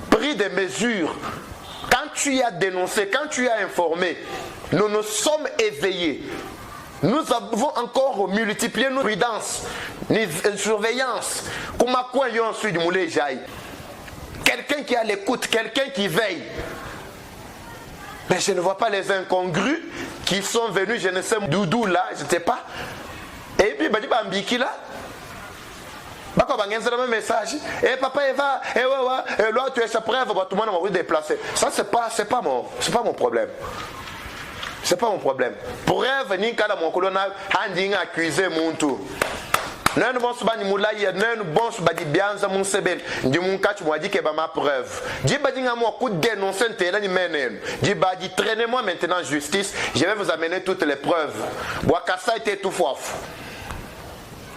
pris des mesures. Quand tu as dénoncé, quand tu as informé, nous nous sommes éveillés. Nous avons encore multiplié nos prudences, nos surveillances. Quelqu'un qui a l'écoute, quelqu'un qui veille. Mais je ne vois pas les incongrus qui sont venus, je ne sais d'où là, je ne sais pas. Et puis, Bambiki là. Un message. Et papa Eva, là tu es sa preuve, tout le monde m'a déplacé. Ça c'est pas mon problème. C'est pas mon problème. Pour venir quand mon colonel handing accusé mon tour. Nene bon subani moulaye, nene bon subadi bianza mon sebel. Di mon catch moi dit que ma preuve. Di badinga moi coup dénoncer ntela ni menen. Di badi traînez-moi maintenant en justice, je vais vous amener toutes les preuves. Boakassa était tout foif.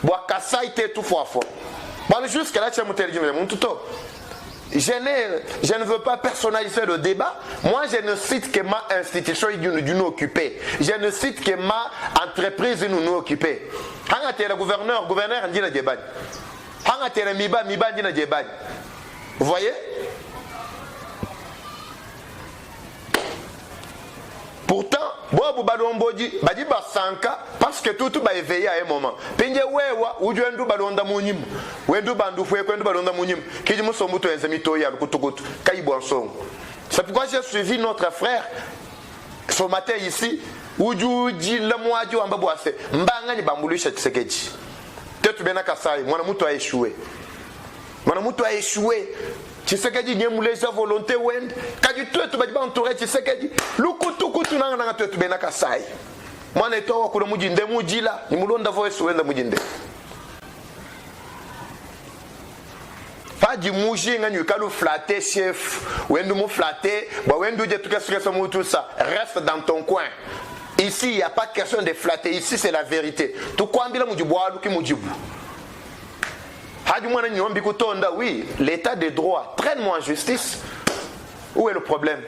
Boakassa était tout foif. Bon jusqu'à là tu as mon téléphone mon tout. Je ne veux pas personnaliser le débat. Moi, je ne cite que ma institution d'une occupée. Je ne cite que ma entreprise d'une occupée. Le gouverneur dit le débat. Vous voyez? Pourtant, parce que tout va éveiller à un moment. C'est pourquoi j'ai suivi notre frère ce matin ici. A échoué. Tshisekedi n'y moulé sa volonté wend. Kadi tout tu badi entouré Tshisekedi. Lukutu kutu nanga tout bena kasai. Moi neto ko mujinde mujila, ni mulonda voice wenda mujinde. Pas du mouji nga nyukalu flatter chef, wendu mu flatter, ba wendu je tout ce tout ça. Reste dans ton coin. Ici, il n'y a pas de question de flatter. Ici, c'est la vérité. Tout quoi mbila mujiboa luki mujibu. Oui, l'état de droit, traîne-moi en justice. Où est le problème?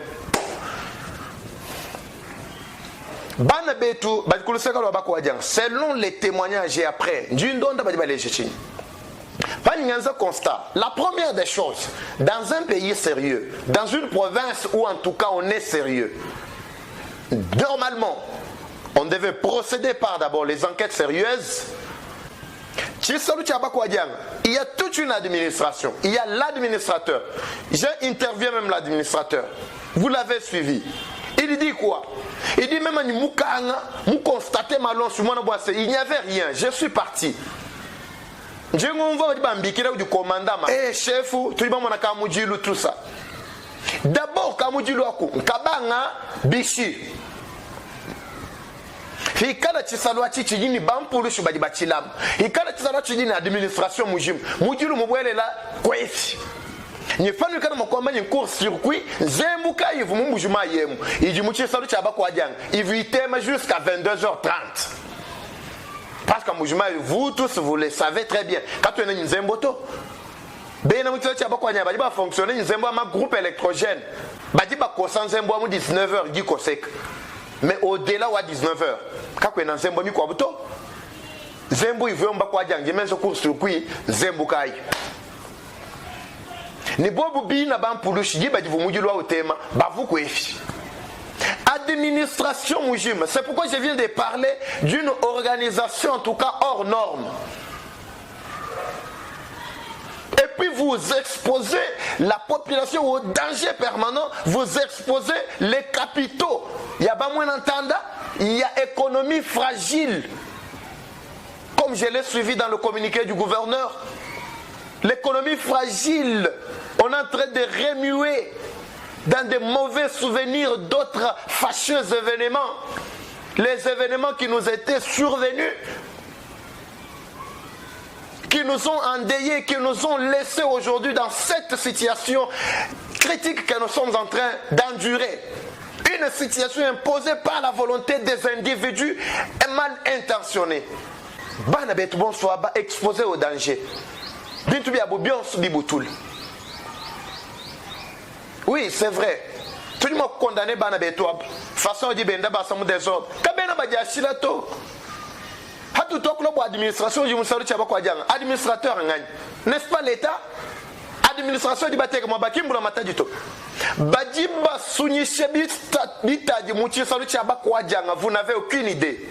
Selon les témoignages et après, constat. La première des choses, dans un pays sérieux, dans une province où en tout cas on est sérieux, normalement, on devait procéder par d'abord les enquêtes sérieuses. Il y a toute une administration. Il y a l'administrateur. J'ai interviewé même l'administrateur. Vous l'avez suivi. Il dit quoi? Il dit même il n'y avait rien. Je suis parti. Je du commandant. Eh chef, tout ça. D'abord, Kamudjilu Kabanga Bichi. Hikala chisalwa chichini bampulu shubadi bachilam. Hikala chisalwa chichini administration mujim. Mujilu mubwele la kwesi. Nyefanu kana makwamba ni court circuit, zembuka yivu mujuma yemu. Ijimuchi salu chaba kwa jang. Ivitema jusqu'à 22h30. Parce que mujuma vous tous vous le savez très bien. Quand tu es une zemboto, bena mutso chaba kwa nyaba ba fonctionner une zembo ma groupe électrogène. Badi ba kosan zembo mu 19h di kosek. Mais au-delà de 19h, quand on est dans un bon micro, Zembu ivomba kwa jangi menzo kursu kui zembu kai. Ni bobu bina bampulushi jiba jivumujulwa utema bavu kwefi. Administration Mujima, c'est pourquoi je viens de parler d'une organisation en tout cas hors norme. Et puis vous exposez la population au danger permanent, vous exposez les capitaux. Il y a pas moins d'entendre, il y a économie fragile. Comme je l'ai suivi dans le communiqué du gouverneur, l'économie fragile, on est en train de remuer dans des mauvais souvenirs d'autres fâcheux événements. Les événements qui nous étaient survenus, qui nous ont endeuillés, qui nous ont laissés aujourd'hui dans cette situation critique que nous sommes en train d'endurer. Une situation imposée par la volonté des individus mal intentionnés. Bana betu bon soit exposé au danger. Bintu bi abobion su bibutul. Oui, c'est vrai. Tout le monde condamné bana betu façon di benda ba samu désordre. Kabena ba jasila to. Hatu to ko administration du musaru chaba kwa janga. Administrateur ngani. N'est-ce pas l'état? Administration di bateka mabaki mbula mataji to. Bajiba sunyishe bitaji muchi saru chaba kwa janga. Vous n'avez aucune idée.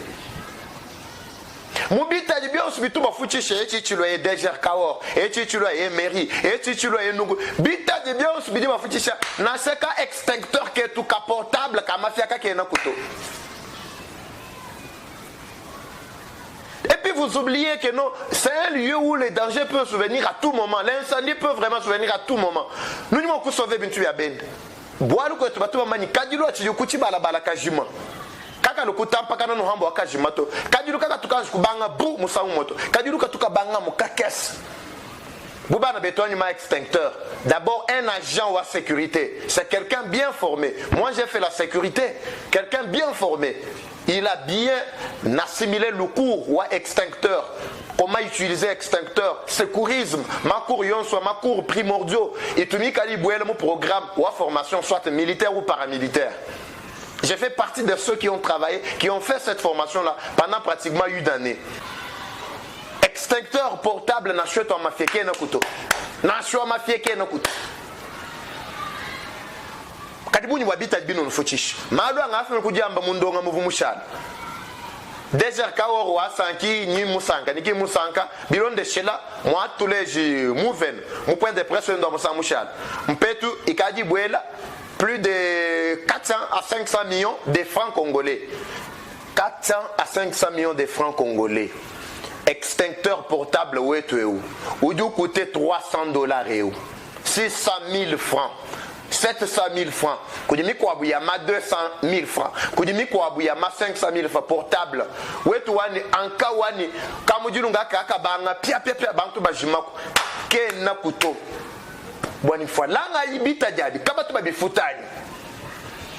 Mubita di bien subitu bafuchi chez Chichilo et Dejer Kaor et Chichilo et Mairie et Chichilo et Nugu bita di bien subitu bafuchi chez na seka extincteur qui est tout portable kama fiaka qui est na couteau. Et puis vous oubliez que non, c'est un lieu où les dangers peuvent survenir à tout moment, l'incendie peut vraiment survenir à tout moment. Nous n'avons pas sauvé bintu ya ben. Boalu ko tu batu mani kadilo achiyukuchi bala bala kajima. Kaka lokutampa kana no hambo akajimato kadiru kaka tukanji kubanga bu musangu moto kadiru katuka banga mukakes bubana betoni ma extincteur. D'abord un agent ou à sécurité, c'est quelqu'un bien formé. Moi j'ai fait la sécurité, quelqu'un bien formé. Il a bien assimilé le cours ou à extincteur. Comment utiliser extincteur, secourisme, ma cours yon soit ma cours primordiaux et tout ni caliboué le programme ou à formation soit militaire ou paramilitaire. J'ai fait partie de ceux qui ont travaillé, qui ont fait cette formation-là pendant pratiquement 8 années. Extincteur portable, n'achète toi ma fieke na couteau. N'achète ma fieke na couteau. Kadibu ni wabita bino nfuchish. Maalo anga afi kujamba mundonga muvumushana. Dejer Kaor wa sanki ni musanka niki musanka bilonde shela moi tous les mouven mon point de presse ndo musamushana. Mpetu ikadi bwela plus de 400 à 500 millions de francs congolais. 400 à 500 millions de francs congolais. Extincteur portable, où est-ce où du coûter $300 600 000 francs. 700 000 francs. Koudimi Kouabouyama 200 000 francs. Koudimi Kouabouyama 500 000 francs portable. Où est-ce wani anka wani kamudilunga kaka banga pia bantu bajimako. Kena kuto. Bon une fois langa ibita jadi kabatu babifutani.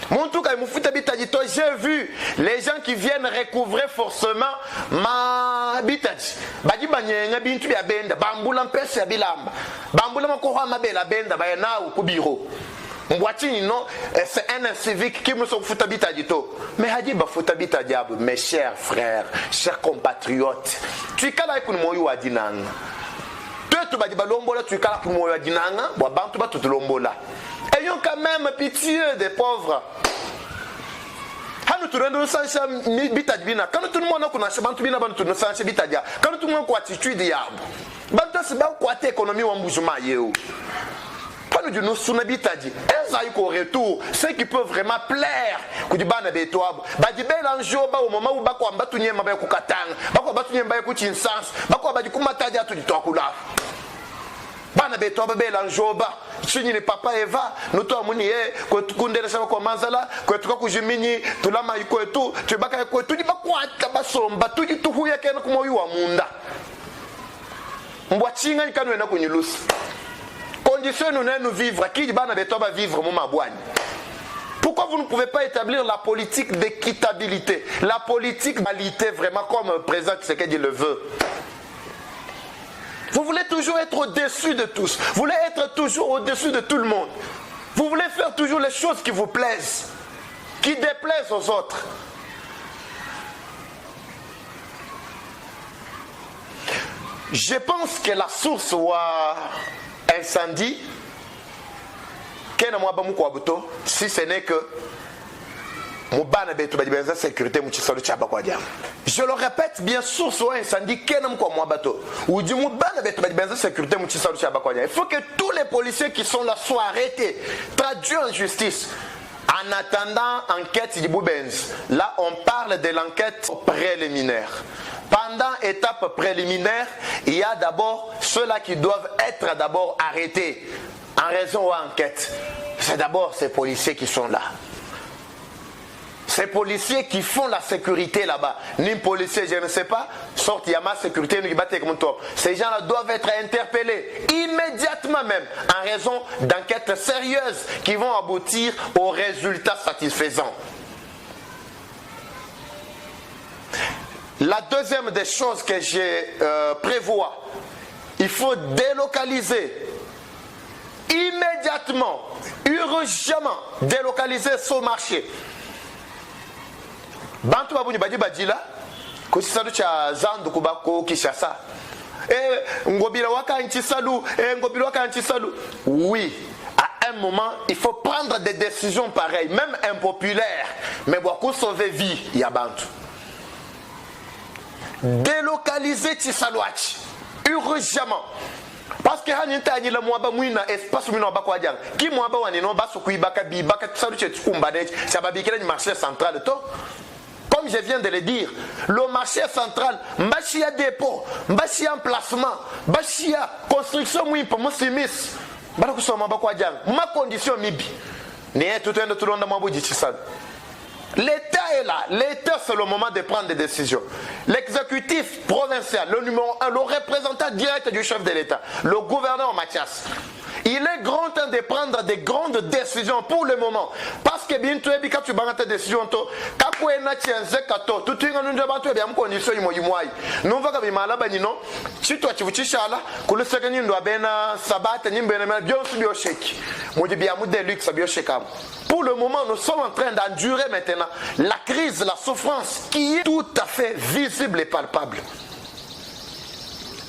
Montu ka mufuta bitaji to j'ai vu les gens qui viennent recouvrer forcément ma bitaji. Badi banyenga bintu ya benda bambula mpesa ya bilamba. Bambula makoro mabela benda bayana ku bureau. Mbwatini non c'est un civique qui me sont futa bitaji to. Mais hadi ba futa bitaji abu mes chers frères, chers compatriotes. Tu kala ku moyo wadinanga. Tu vas dire que tu as pour moi dinanga, bantu ba tout lombola. Ayons quand même pitié des pauvres. Hanu tu rendo sancha bitadbina. Quand tout le monde a bantu bina bantu no sancha bitadia. Quand tout le monde a attitude yabo. Bantu se ba ko économie wa mbujuma yeo. Pas nous nous suna bitadi. Ezaï ko retour, ceux qui peuvent vraiment plaire ku dibana betwabo. Ba dibela njoba au moment où ba ko ambatu nyema ba ku katanga. Ba ko ambatu nyema ba ku chinsans. Ba ko ba dikumataji atu ditwakula. Bana beto babela njoba chini ni papa Eva nuto amuni ko tukundele sama ko manzala ko tuka kujimini tulama iko etu tubaka ko etu dibakwata basomba tuji tuhuya kena ko moyo wa munda mbwa chinga nikano na kunyilusi condition nous vivre qui bana beto ba vivre mo mabwani. Pourquoi vous ne pouvez pas établir la politique d'équitabilité, la politique d'égalité vraiment comme le président Tshisekedi le veut? Vous voulez toujours être au-dessus de tous. Vous voulez être toujours au-dessus de tout le monde. Vous voulez faire toujours les choses qui vous plaisent, qui déplaisent aux autres. Je pense que la source ou incendie, si ce n'est que sécurité, je le répète bien, source ou incendie, il faut que tous les policiers qui sont là soient arrêtés, traduits en justice. En attendant enquête du Boubenz, là on parle de l'enquête préliminaire. Pendant étape préliminaire, il y a d'abord ceux-là qui doivent être d'abord arrêtés en raison de l'enquête. C'est d'abord ces policiers qui sont là. Ces policiers qui font la sécurité là-bas. Ni policiers, je ne sais pas, sortent Yama sécurité, ces gens-là doivent être interpellés immédiatement même en raison d'enquêtes sérieuses qui vont aboutir aux résultats satisfaisants. La deuxième des choses que je prévois, il faut délocaliser immédiatement, urgemment, délocaliser ce marché. Bantu babuni badi badila ko sisalu cha zandu kubako Kinshasa ngobila waka nchisalu ngobila waka nchisalu. Oui, à un moment il faut prendre des décisions pareilles, même impopulaires, mais pour sauver vie ya bantu. Délocaliser Chisaluachi urgemment. Parce que hanita ni la mwaba mwina espace mwina ba kwa jang ki mwaba wani no ba sokui baka bi baka tsalu che tsukumbade sababikira ni marché central to. Comme je viens de le dire, le marché central, Mbachia dépôt, Mbachia emplacement, Mbachia construction mouille pour mon simis. Ma condition mibi. L'État est là. L'État, c'est le moment de prendre des décisions. L'exécutif provincial, le numéro 1, le représentant direct du chef de l'État, le gouverneur Mathias. Il est grand temps de prendre des grandes décisions pour le moment. Parce que bientôt, quand tu prends tes décisions, tu as tout pour le moment, nous sommes en train d'endurer maintenant la crise, la souffrance qui est tout à fait visible et palpable.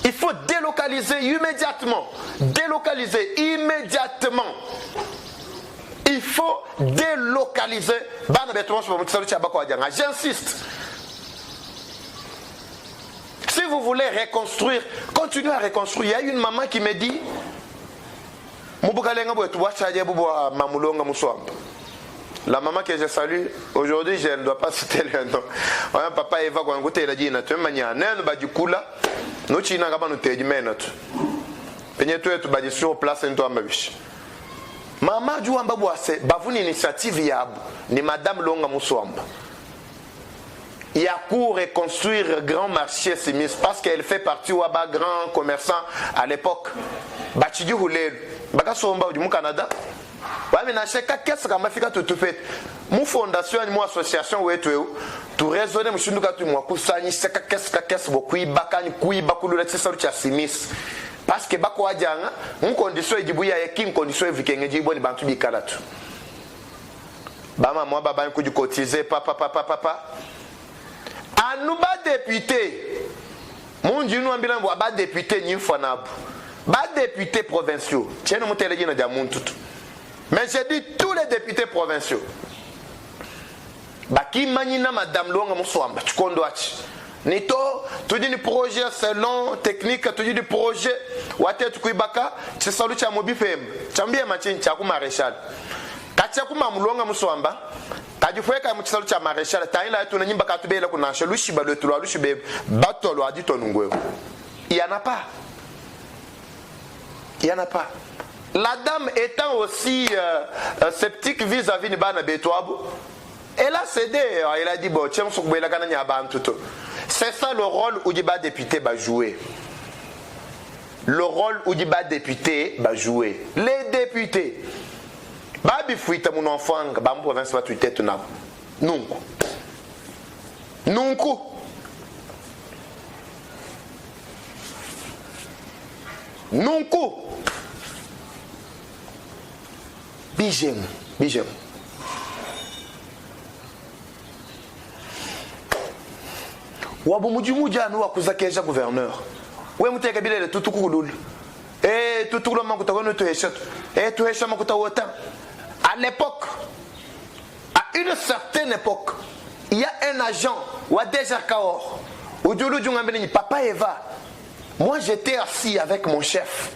Il faut délocaliser immédiatement. Délocaliser immédiatement. Il faut délocaliser. J'insiste. Si vous voulez reconstruire, continuez à reconstruire. Il y a une maman qui me dit la maman que je salue, aujourd'hui je ne dois pas citer le nom. Papa Eva Kwangote, il a dit nous china kama nous te dimenot penye tu badi sur place ento ambabish mama ju amba boase bavuni initiative yabu ni madame Longa Muswamba. Il y a pour reconstruire grand marché Simis parce qu'elle fait partie waba grand commerçant à l'époque bachidi hulelu baka somba du Canada. Ouais, mais chaque qu'est-ce que m'a fait tout fait. Mon fondation, mon association où est tout raisonner monsieur nous gâteau moi kusani chaque qu'est-ce beaucoup bakani kui bakulu la tsisa lucha Simis parce que bako adjanga mon condition ejibuya yakin condition evikenge jiboni bantu bikalatu. Bama moi baba nku du cotiser papa anuba député mon dieu nous ambila ba député ni fonabu ba député provinciaux tiens nous télé na diamuntu. Mais j'ai dit tous les députés provinciaux. Baki manina madame Longa Muswamba, tu kondoachi. Nito, tu dis du projet selon technique, tu dis du projet. Wate tu kuibaka, tu salu cha mobifem. Chambia machin cha ku maréchal. Kacha ku mamulonga Muswamba. Kajifueka mu salu cha maréchal. Taila tu na nyimba katubela kuna shelushi ba le tulwa lushi batolo adi tonungwe. Il y en a pas. Il y en a pas. La dame étant aussi sceptique vis-à-vis de Bana Betouabou, elle a cédé. Elle a dit bon, tiens, c'est ça le rôle où Diba député va jouer. Le rôle où Diba député va jouer. Les députés. Babi fuita mon enfant, bam province va tuer tout nab. Nunku. Nunku. Nunku. Bijem. Wabu mujimuja no wakuzakeja gouverneur. we muteka bilele tutukulul tutukulo makuta kono to heshat to hesha makuta wota. À l'époque, à une certaine époque, il y a un agent ou déjà Kaor ou Papa Eva. Moi j'étais assis avec mon chef.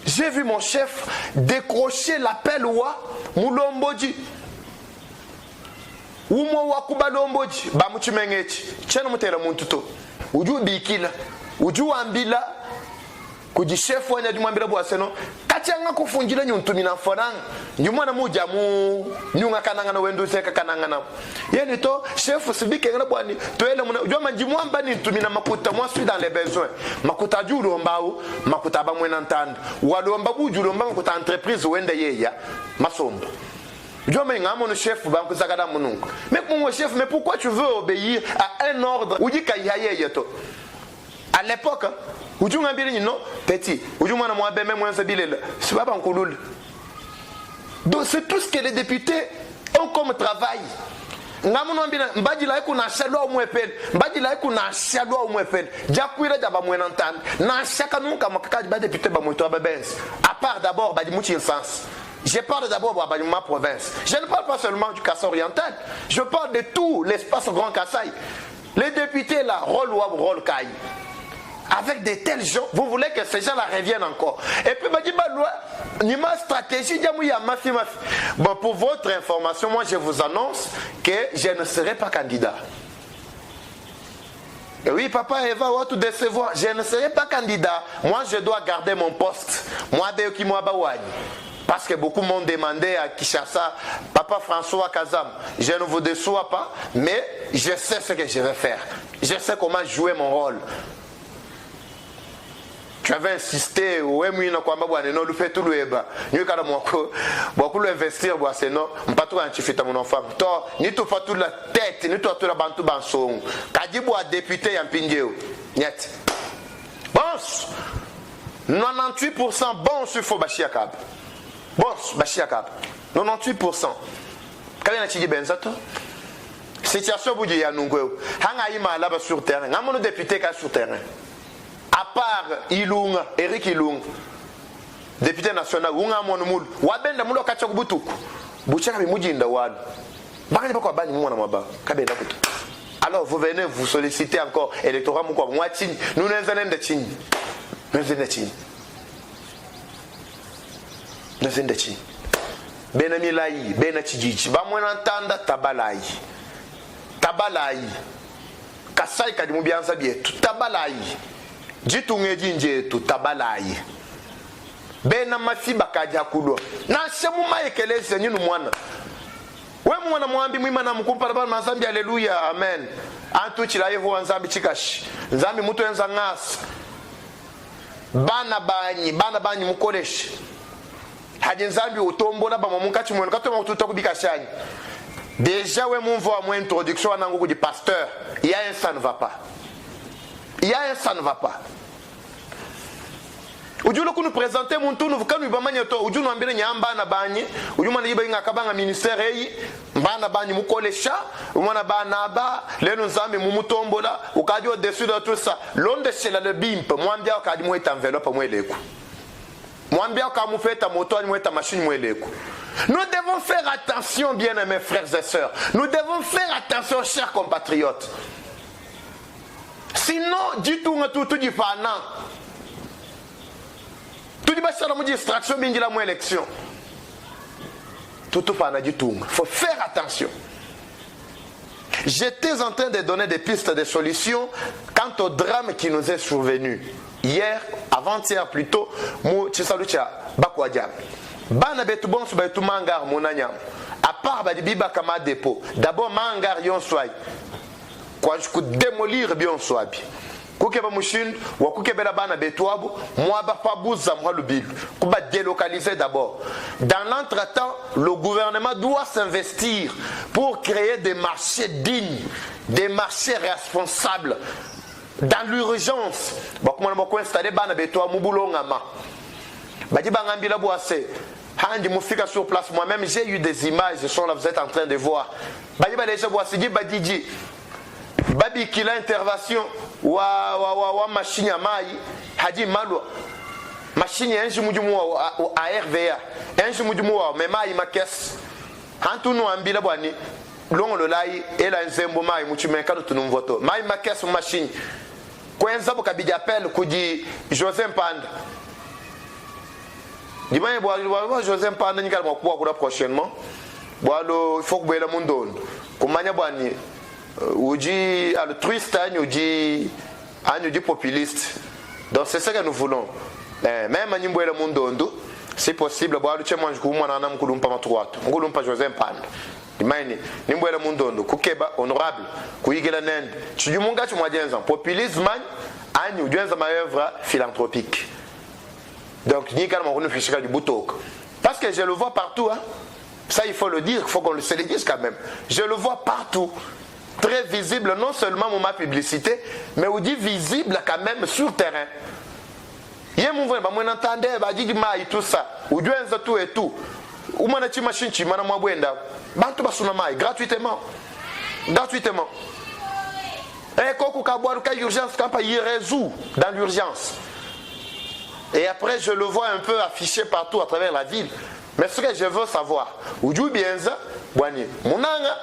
J'ai vu mon chef décrocher l'appel wa Mulomboji. Umo wakuba lomboji ba muchimengechi. Chena mutera muntuto. Uju bikila. Uju ambila kuji chef wanya jumambila bwaseno. Kachanga kufunjila nyuntumina forang. Njumwana muja mu nyunga kananga na wendo seka kananga na. Yeni to chef sibike ngana bwani. Toele muna juma njimwamba ni ntumina makuta moi suis dans les besoins. Makuta julu mbao, makuta ba mwena ntanda. Walomba bujulu mbao makuta entreprise wende yeya masombo. Chef, mais mon chef, mais pourquoi tu veux obéir à un ordre? À l'époque, petit, donc c'est tout ce que les députés ont comme travail. À part d'abord je parle d'abord de ma province. Je ne parle pas seulement du Kassai oriental. Je parle de tout l'espace Grand Kassai. Les députés là, rôle Kai. Avec de tels gens, vous voulez que ces gens-là reviennent encore. Et puis, il y a une stratégie. Bon, pour votre information, moi je vous annonce que je ne serai pas candidat. Et oui, papa, Eva, va tout décevoir. Je ne serai pas candidat. Moi, je dois garder mon poste. Moi, parce que beaucoup m'ont demandé à Kinshasa, Papa François Kazam, je ne vous déçois pas, mais je sais ce que je vais faire. Je sais comment jouer mon rôle. Tu avais insisté, ouais, moi, non, le fait tout le eba. Nous, quand beaucoup investir, c'est non, pas trop antifita mon enfant. Toi, ni tout fait toute la tête, ni tout la bantou banson. Kadibou a député en pingéo. Niet. Bon, 98% bon sur Fobachiakab. Bon, Bachiakab, 98%. Quand on a dit Benzato, situation où il y a Nungo, Hangaïma là-bas sur terrain, un mon député qui est sur terrain. À part Ilung, Eric Ilung, député national, ou un mon moule, ou à ben de Moulo Kachok Boutouk, Bouchaka Moudjinda Wad, Barry Bako Bani Mounamaba, Kabeda. Alors vous venez vous solliciter encore électorat Mouko, moi, nous n'avons pas de Chine. Nous n'avons pas de Chine. Nazendachi benamilai benachijiji bamwenantanda tabalai kasai kadi mubianza bietu tabalai jitungeji njetu tabalai bena mafiba kaja kudo na shemu maekeleze nyinu mwana we mwana mwambi mwima na mkumpara bana mazambi haleluya amen antu chilayeho wanzambi chikashi nzambi mutu enza ngasa bana banyi mukoleshi Hadinzambi utombo na bamuka chimweno katoma kututa kubikashani. Déjà ouais mon voix moi introduction en ango du pasteur. Il y a un ça ne va pas. Ujulo kunu présenter mon tour nous kanu bamanya to ujuno ambele nyamba na banyi ujuma ndiba inga kabanga ministère yi mbana banyi mukolesha umana bana ba leno nzambi mumutombola ukaji au dessus de tout ça l'onde c'est la le bimpe mwambia akadi mo enveloppe mo eleku. Nous devons faire attention, bien-aimés frères et sœurs. Nous devons faire attention, chers compatriotes. Sinon, du tout dit pas non. Tout dit pas ça, la distraction, bien dit la moins élection. Tout pas du tout. Il faut faire attention. J'étais en train de donner des pistes de solutions quant au drame qui nous est survenu. Hier, avant-hier plutôt, Chisalucha Bakwadja. Bana betu bonsu betu mangar monanyam. À part biba kama dépôt. D'abord mangar yon soy. Quoi je démolir bien soabi. Kukeba mushin, wa kukebela bana betuabu, moi ba pabuza moi le bil. Kuba délocaliser d'abord. Dans l'entretemps, le gouvernement doit s'investir pour créer des marchés dignes, des marchés responsables. Dans l'urgence, comment on va installer bana beto mubulongama. Badi bangambila boase. Handi mufika sur place moi-même, j'ai eu des images, sont là vous êtes en train de voir. Badi ba les boase di badiji. Babi qui l'intervention wa machine ya mai haji malwa machine enji mujumu wa ARVA enji mujumu wa memai makes hantu no ambila bwani longo lolai ela nzembo mai muchimeka tunumvoto mai makes machine kwenza bokabija appel kuji José Mpanda dimaye bwa José Mpanda nyikala mwakuwa kula prochainement bwalo il faut kubela mundondo kumanya bwani uji altruiste uji populiste. Donc c'est ce que nous voulons. Même à Nimboé le Mundondo, si possible, boire le tchéman, je commande un homme que l'on pas matrouat, on ne pas José Mpanda. Imani, Nimboé le Mundondo, Kukeba, honorable, Kouigela Nende, tu dis mon gars, tu m'as dit un populisme, Anne, ou bien ma œuvre philanthropique. Donc, ni quand on fait du boutok. Parce que je le vois partout, hein. Ça il faut le dire, il faut qu'on se le dise quand même. Je le vois partout. Très visible, non seulement pour ma publicité, mais aussi visible quand même sur terrain. Il y a mon frère, moi n'entendais pas dire tout ça, ou du tout et tout. Ou mon petit machine, tu m'as moi buenda. Bantu basunamai gratuitement, gratuitement. Et quand on boit le cas d'urgence, quand il résout dans l'urgence. Et après je le vois un peu affiché partout à travers la ville. Mais ce que je veux savoir, ou du bien ça, boani, monanga.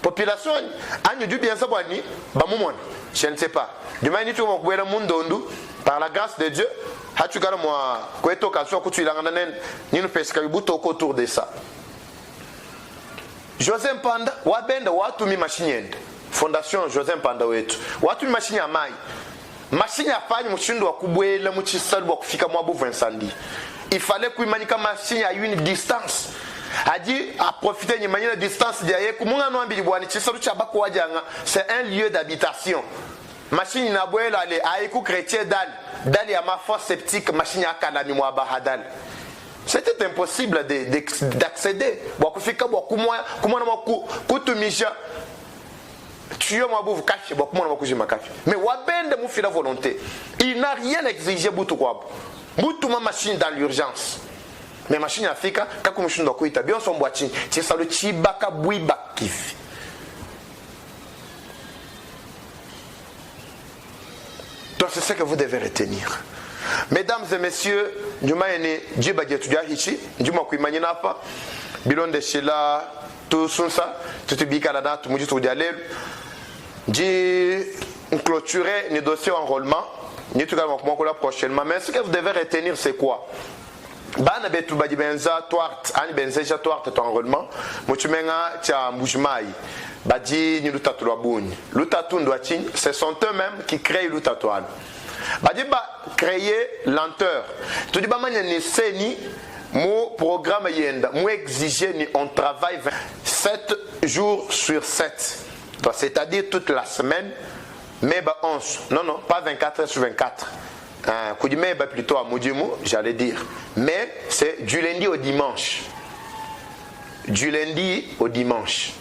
Population, du bien ça, je ne sais pas. Du moins, par la grâce de Dieu, autour de ça. José Mpanda, watumi machine, Fondation José Mpanda wetu. Watumi machine ya mai. Machine ya pani mshindo wa kubwela mchisalu wa kufika mwabu Vincent. Il fallait kuimanika machine à une distance. A dit à profiter de manière de distance derrière c'est un lieu d'habitation. Machine na boela ale aiku chrétien dal ya ma force sceptique machine ya kanami mwa bahadal. C'était impossible d'accéder. Bokufika bokumwa kumona kutumisha tuyo mwa bovu kache bokumona bakujima kache. Mais wabende mu fila volonté. Il n'a rien exigé butu kwa. Butu ma machine dans l'urgence. Mais machine Africa, quand on chine doit bien son boîtier, c'est ça le chibaka bouiba kiff. Donc c'est ce que vous devez retenir. Mesdames et messieurs, Djuma ene Djiba Djetudia Hichi, Djuma Kuimanyina pa, Bilon de Shela, tout ça, tout est bikalada, tout mouji tout dialel. Dji clôturer les dossiers enrôlement, ni tout cas prochainement. Mais ce que vous devez retenir, c'est quoi? Bana betu badi benza twart ani benzeja twart to enrôlement mutumenga tia mbujimai badi ni lutatu lwabuni lutatu ndwachin ce sont eux-mêmes qui créent lutatuan badi ba créer lenteur tu di ba manya ni seni mo programme yenda mo exiger ni on travaille 7 jours sur 7 c'est-à-dire toute la semaine mais ba 11 non pas 24 heures sur 24 Koudime est plutôt à Moudjimou, j'allais dire. Mais c'est du lundi au dimanche. Du lundi au dimanche.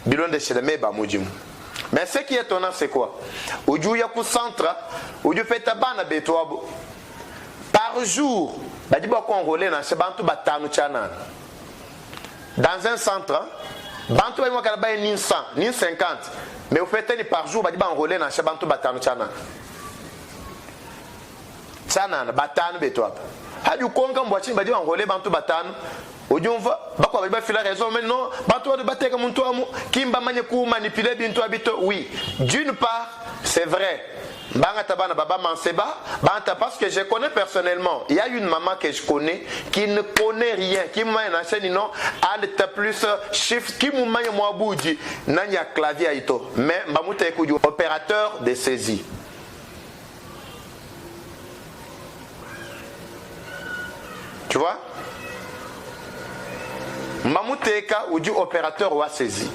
Bilon de Chédame est à Moudjimou. Mais ce qui est étonnant, c'est quoi? Oudjou Yakou Centre, Oudjou Petabana Betouabo. Par jour, Badibo Congolais, dans ce Bantou Batanou Tchanan. Dans un centre, Bantou Baïmo Kalaba est 100, 50. Mais au fait, par jour, Badibo Congolais, dans ce Bantou Batanou Tchanan. Sana batanu betwa hadi ukonga mbwachini badi wangole bantu batanu ujumva bakwa bali bafila raison mais non bantu de bateka muntu amu kimba manye ku manipuler bintu habito oui d'une part c'est vrai Banga tabana baba manseba banta parce que je connais personnellement il y a une maman que je connais qui ne connaît rien qui m'a une chaîne non alta plus chiffre qui m'a moi boudi nanya clavier aito mais mbamuta ekudu opérateur de saisie. Tu vois? Mamouteka ou du opérateur ou a saisi.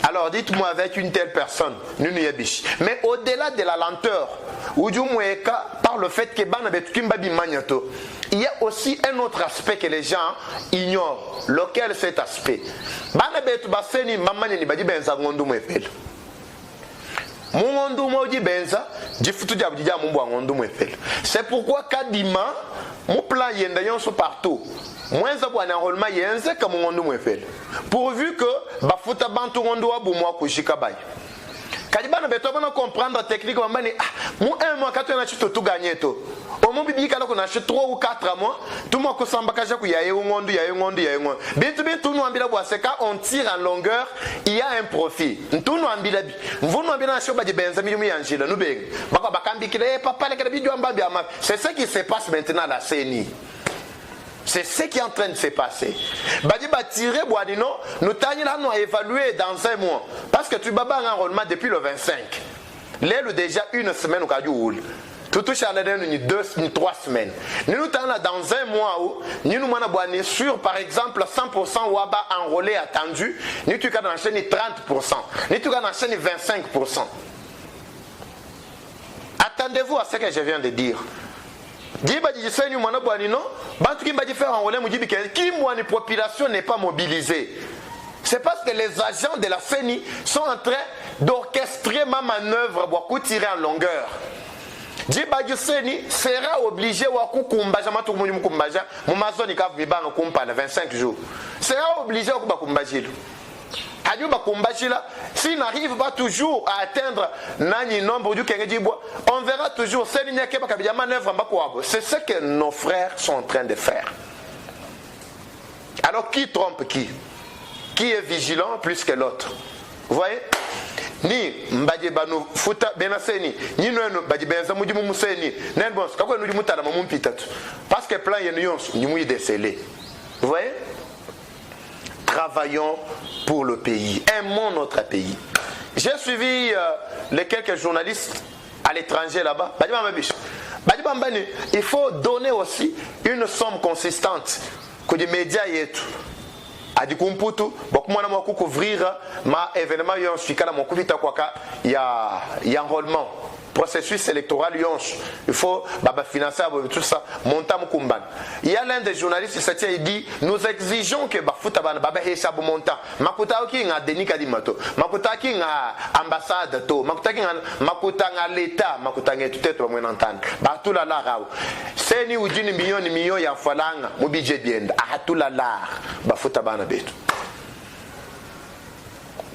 Alors dites-moi avec une telle personne, mais au-delà de la lenteur, ou du moueka, par le fait que il y a aussi un autre aspect que les gens ignorent. Lequel cet aspect? C'est pourquoi Kadima, mon plan yendayon sont partout. Moins ça pour un enrôlement yense comme on nous fait. Pourvu que bafuta bantu rondo abumwa kushika bay. kadibana beto bana comprendre technique mambani mu 1 mois kato na chito tout gagner to o mo bibi kala ko na 3 ou 4 mois tout mo ko samba kaja ku yaye ngondu bintu no ambila bwa seka on tire en longueur il y a un profit ntunu ambila bi mvuno ambila na shoba de benza milimu yanjila no beng baka bakambi kile papa le kadabi jwa mbambi ama c'est ce qui se passe maintenant à la CENI. C'est ce qui est en train de se passer. Badi ba tirer boadino, nous t'avons évalué dans 1 mois. Parce que tu vas un enrôlement depuis le 25. L'aile déjà 1 semaine au cas où. Tout touche à l'année, 3 semaines. Nous t'avons dans 1 mois où nous nous avons sur par exemple 100% waba enrôlé attendu. Nous tu as enchaîné 30%. Nous tu as enchaîné 25%. Attendez-vous à ce que je viens de dire. Qui population n'est pas mobilisée. C'est parce que les agents de la CENI sont en train d'orchestrer ma manœuvre pour tirer en longueur. Djibadji Seni sera obligé à kumbaja matukumu kumbaja mumazoni ka vibanga kumpa 25 jours. Sera obligé à kumbaji. S'il n'arrive pas toujours à atteindre nani nombre du Kengedjibwa, on verra toujours c'est ce que nos frères sont en train de faire. Alors qui trompe qui? Qui est vigilant plus que l'autre? Vous voyez? Ni mbadi banu futa benaseni ni no badi benza mudimu museni nen bon kako no dimutala mamun pitatu parce que plan yenu ni mu décelé. Vous voyez? Travaillons pour le pays, aimons notre pays. J'ai suivi les quelques journalistes à l'étranger là-bas. Il faut donner aussi une somme consistante que les médias y tout. A dit kumputu, beaucoup moins de couvrir ma événement il y a enrôlement. Processus électoral, il faut financer tout ça. Il y a l'un des journalistes qui dit nous exigeons que Bafutaban Baba Heshabu montant. Makutaki a Denika Dimato, Makutaki a ambassade to, Makutanga l'État, Makutanga tout être moins entendre. Batula la rao. Seni ou 10 millions ya falanga, mobidje bien, Ahatula la, Bafutabana betu.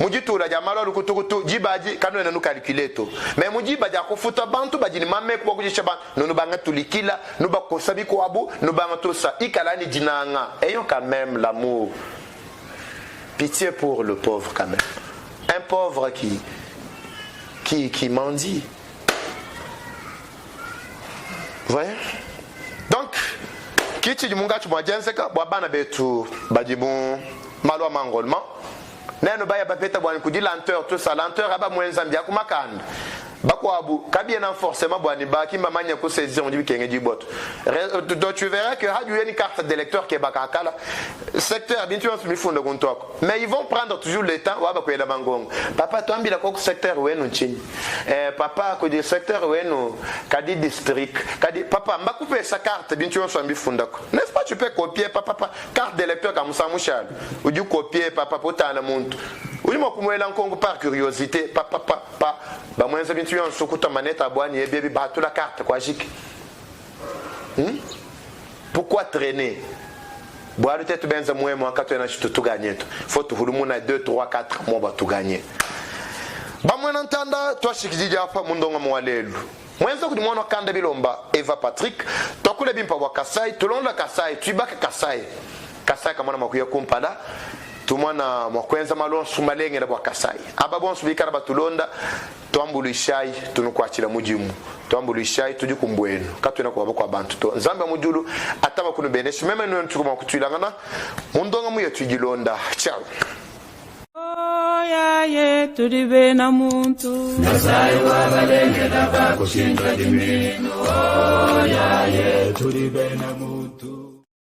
Mujitu la jamalo lukutukutu jibaji kanu na calculer to mais mujiba ja kufuta bantu bajini mamme kwa kujishaba no banga tulikila no bakosabi ko abu no banga to sa ikalani jinanga ayons quand même l'amour, pitié pour le pauvre quand même, un pauvre qui mendie. Vous voyez? Donc kichi jimunga chumwa jenseka bwana betu bajibon malwa mangolma. Neno baya bapeta bwani kudi lenteur tout ça lenteur aba mwenza mbia kumakanda bako abu kabien non forcément bwani ba kimba manya ko saisir on dit kenge dibot. Donc tu verras que hadu yeni carte d'électeur qui bakakala secteur bien tu vas me fond de kontoko mais ils vont prendre toujours le temps wa ba ko ela bangongo papa to ambila ko secteur wenu chini papa ko di secteur wenu kadi district kadi papa mbakupe sa carte bien tu vas me fond d'accord n'est-ce pas tu peux copier papa carte d'électeur comme ça mouchal ou du copier papa potana muntu oui moi kumwela nkongo par curiosité papa ba mwenza bintu yon sokuta maneta bwani ebebi batu la carte kwa jik. Pourquoi traîner? Boire tête benza mwema quand on a tout gagné. Faut tout muna 2 3 4 mois ba tout gagner. Ba mwana ntanda toi shikiji hapa mundonga mwalelu. Mwenza kudi mwana kanda bilomba Eva Patrick tokule bimpa wa Kasai tulonda Kasai tuibaka Kasai kama na makuya kumpada tumwana mokwenza malon sumalenge na bwa Kasai ababon subikara batulonda twambulishai tunukwachira mujimu twambulishai tujikumbwenu katwena kwa bako abantu to nzamba mujulu ataba kuno beneshi meme no ntukuma kutwilangana mundonga muye tujilonda ciao. Ya ye tudibe na muntu Nasai wa balenge na bakushinda dimino ya ye tudibe na muntu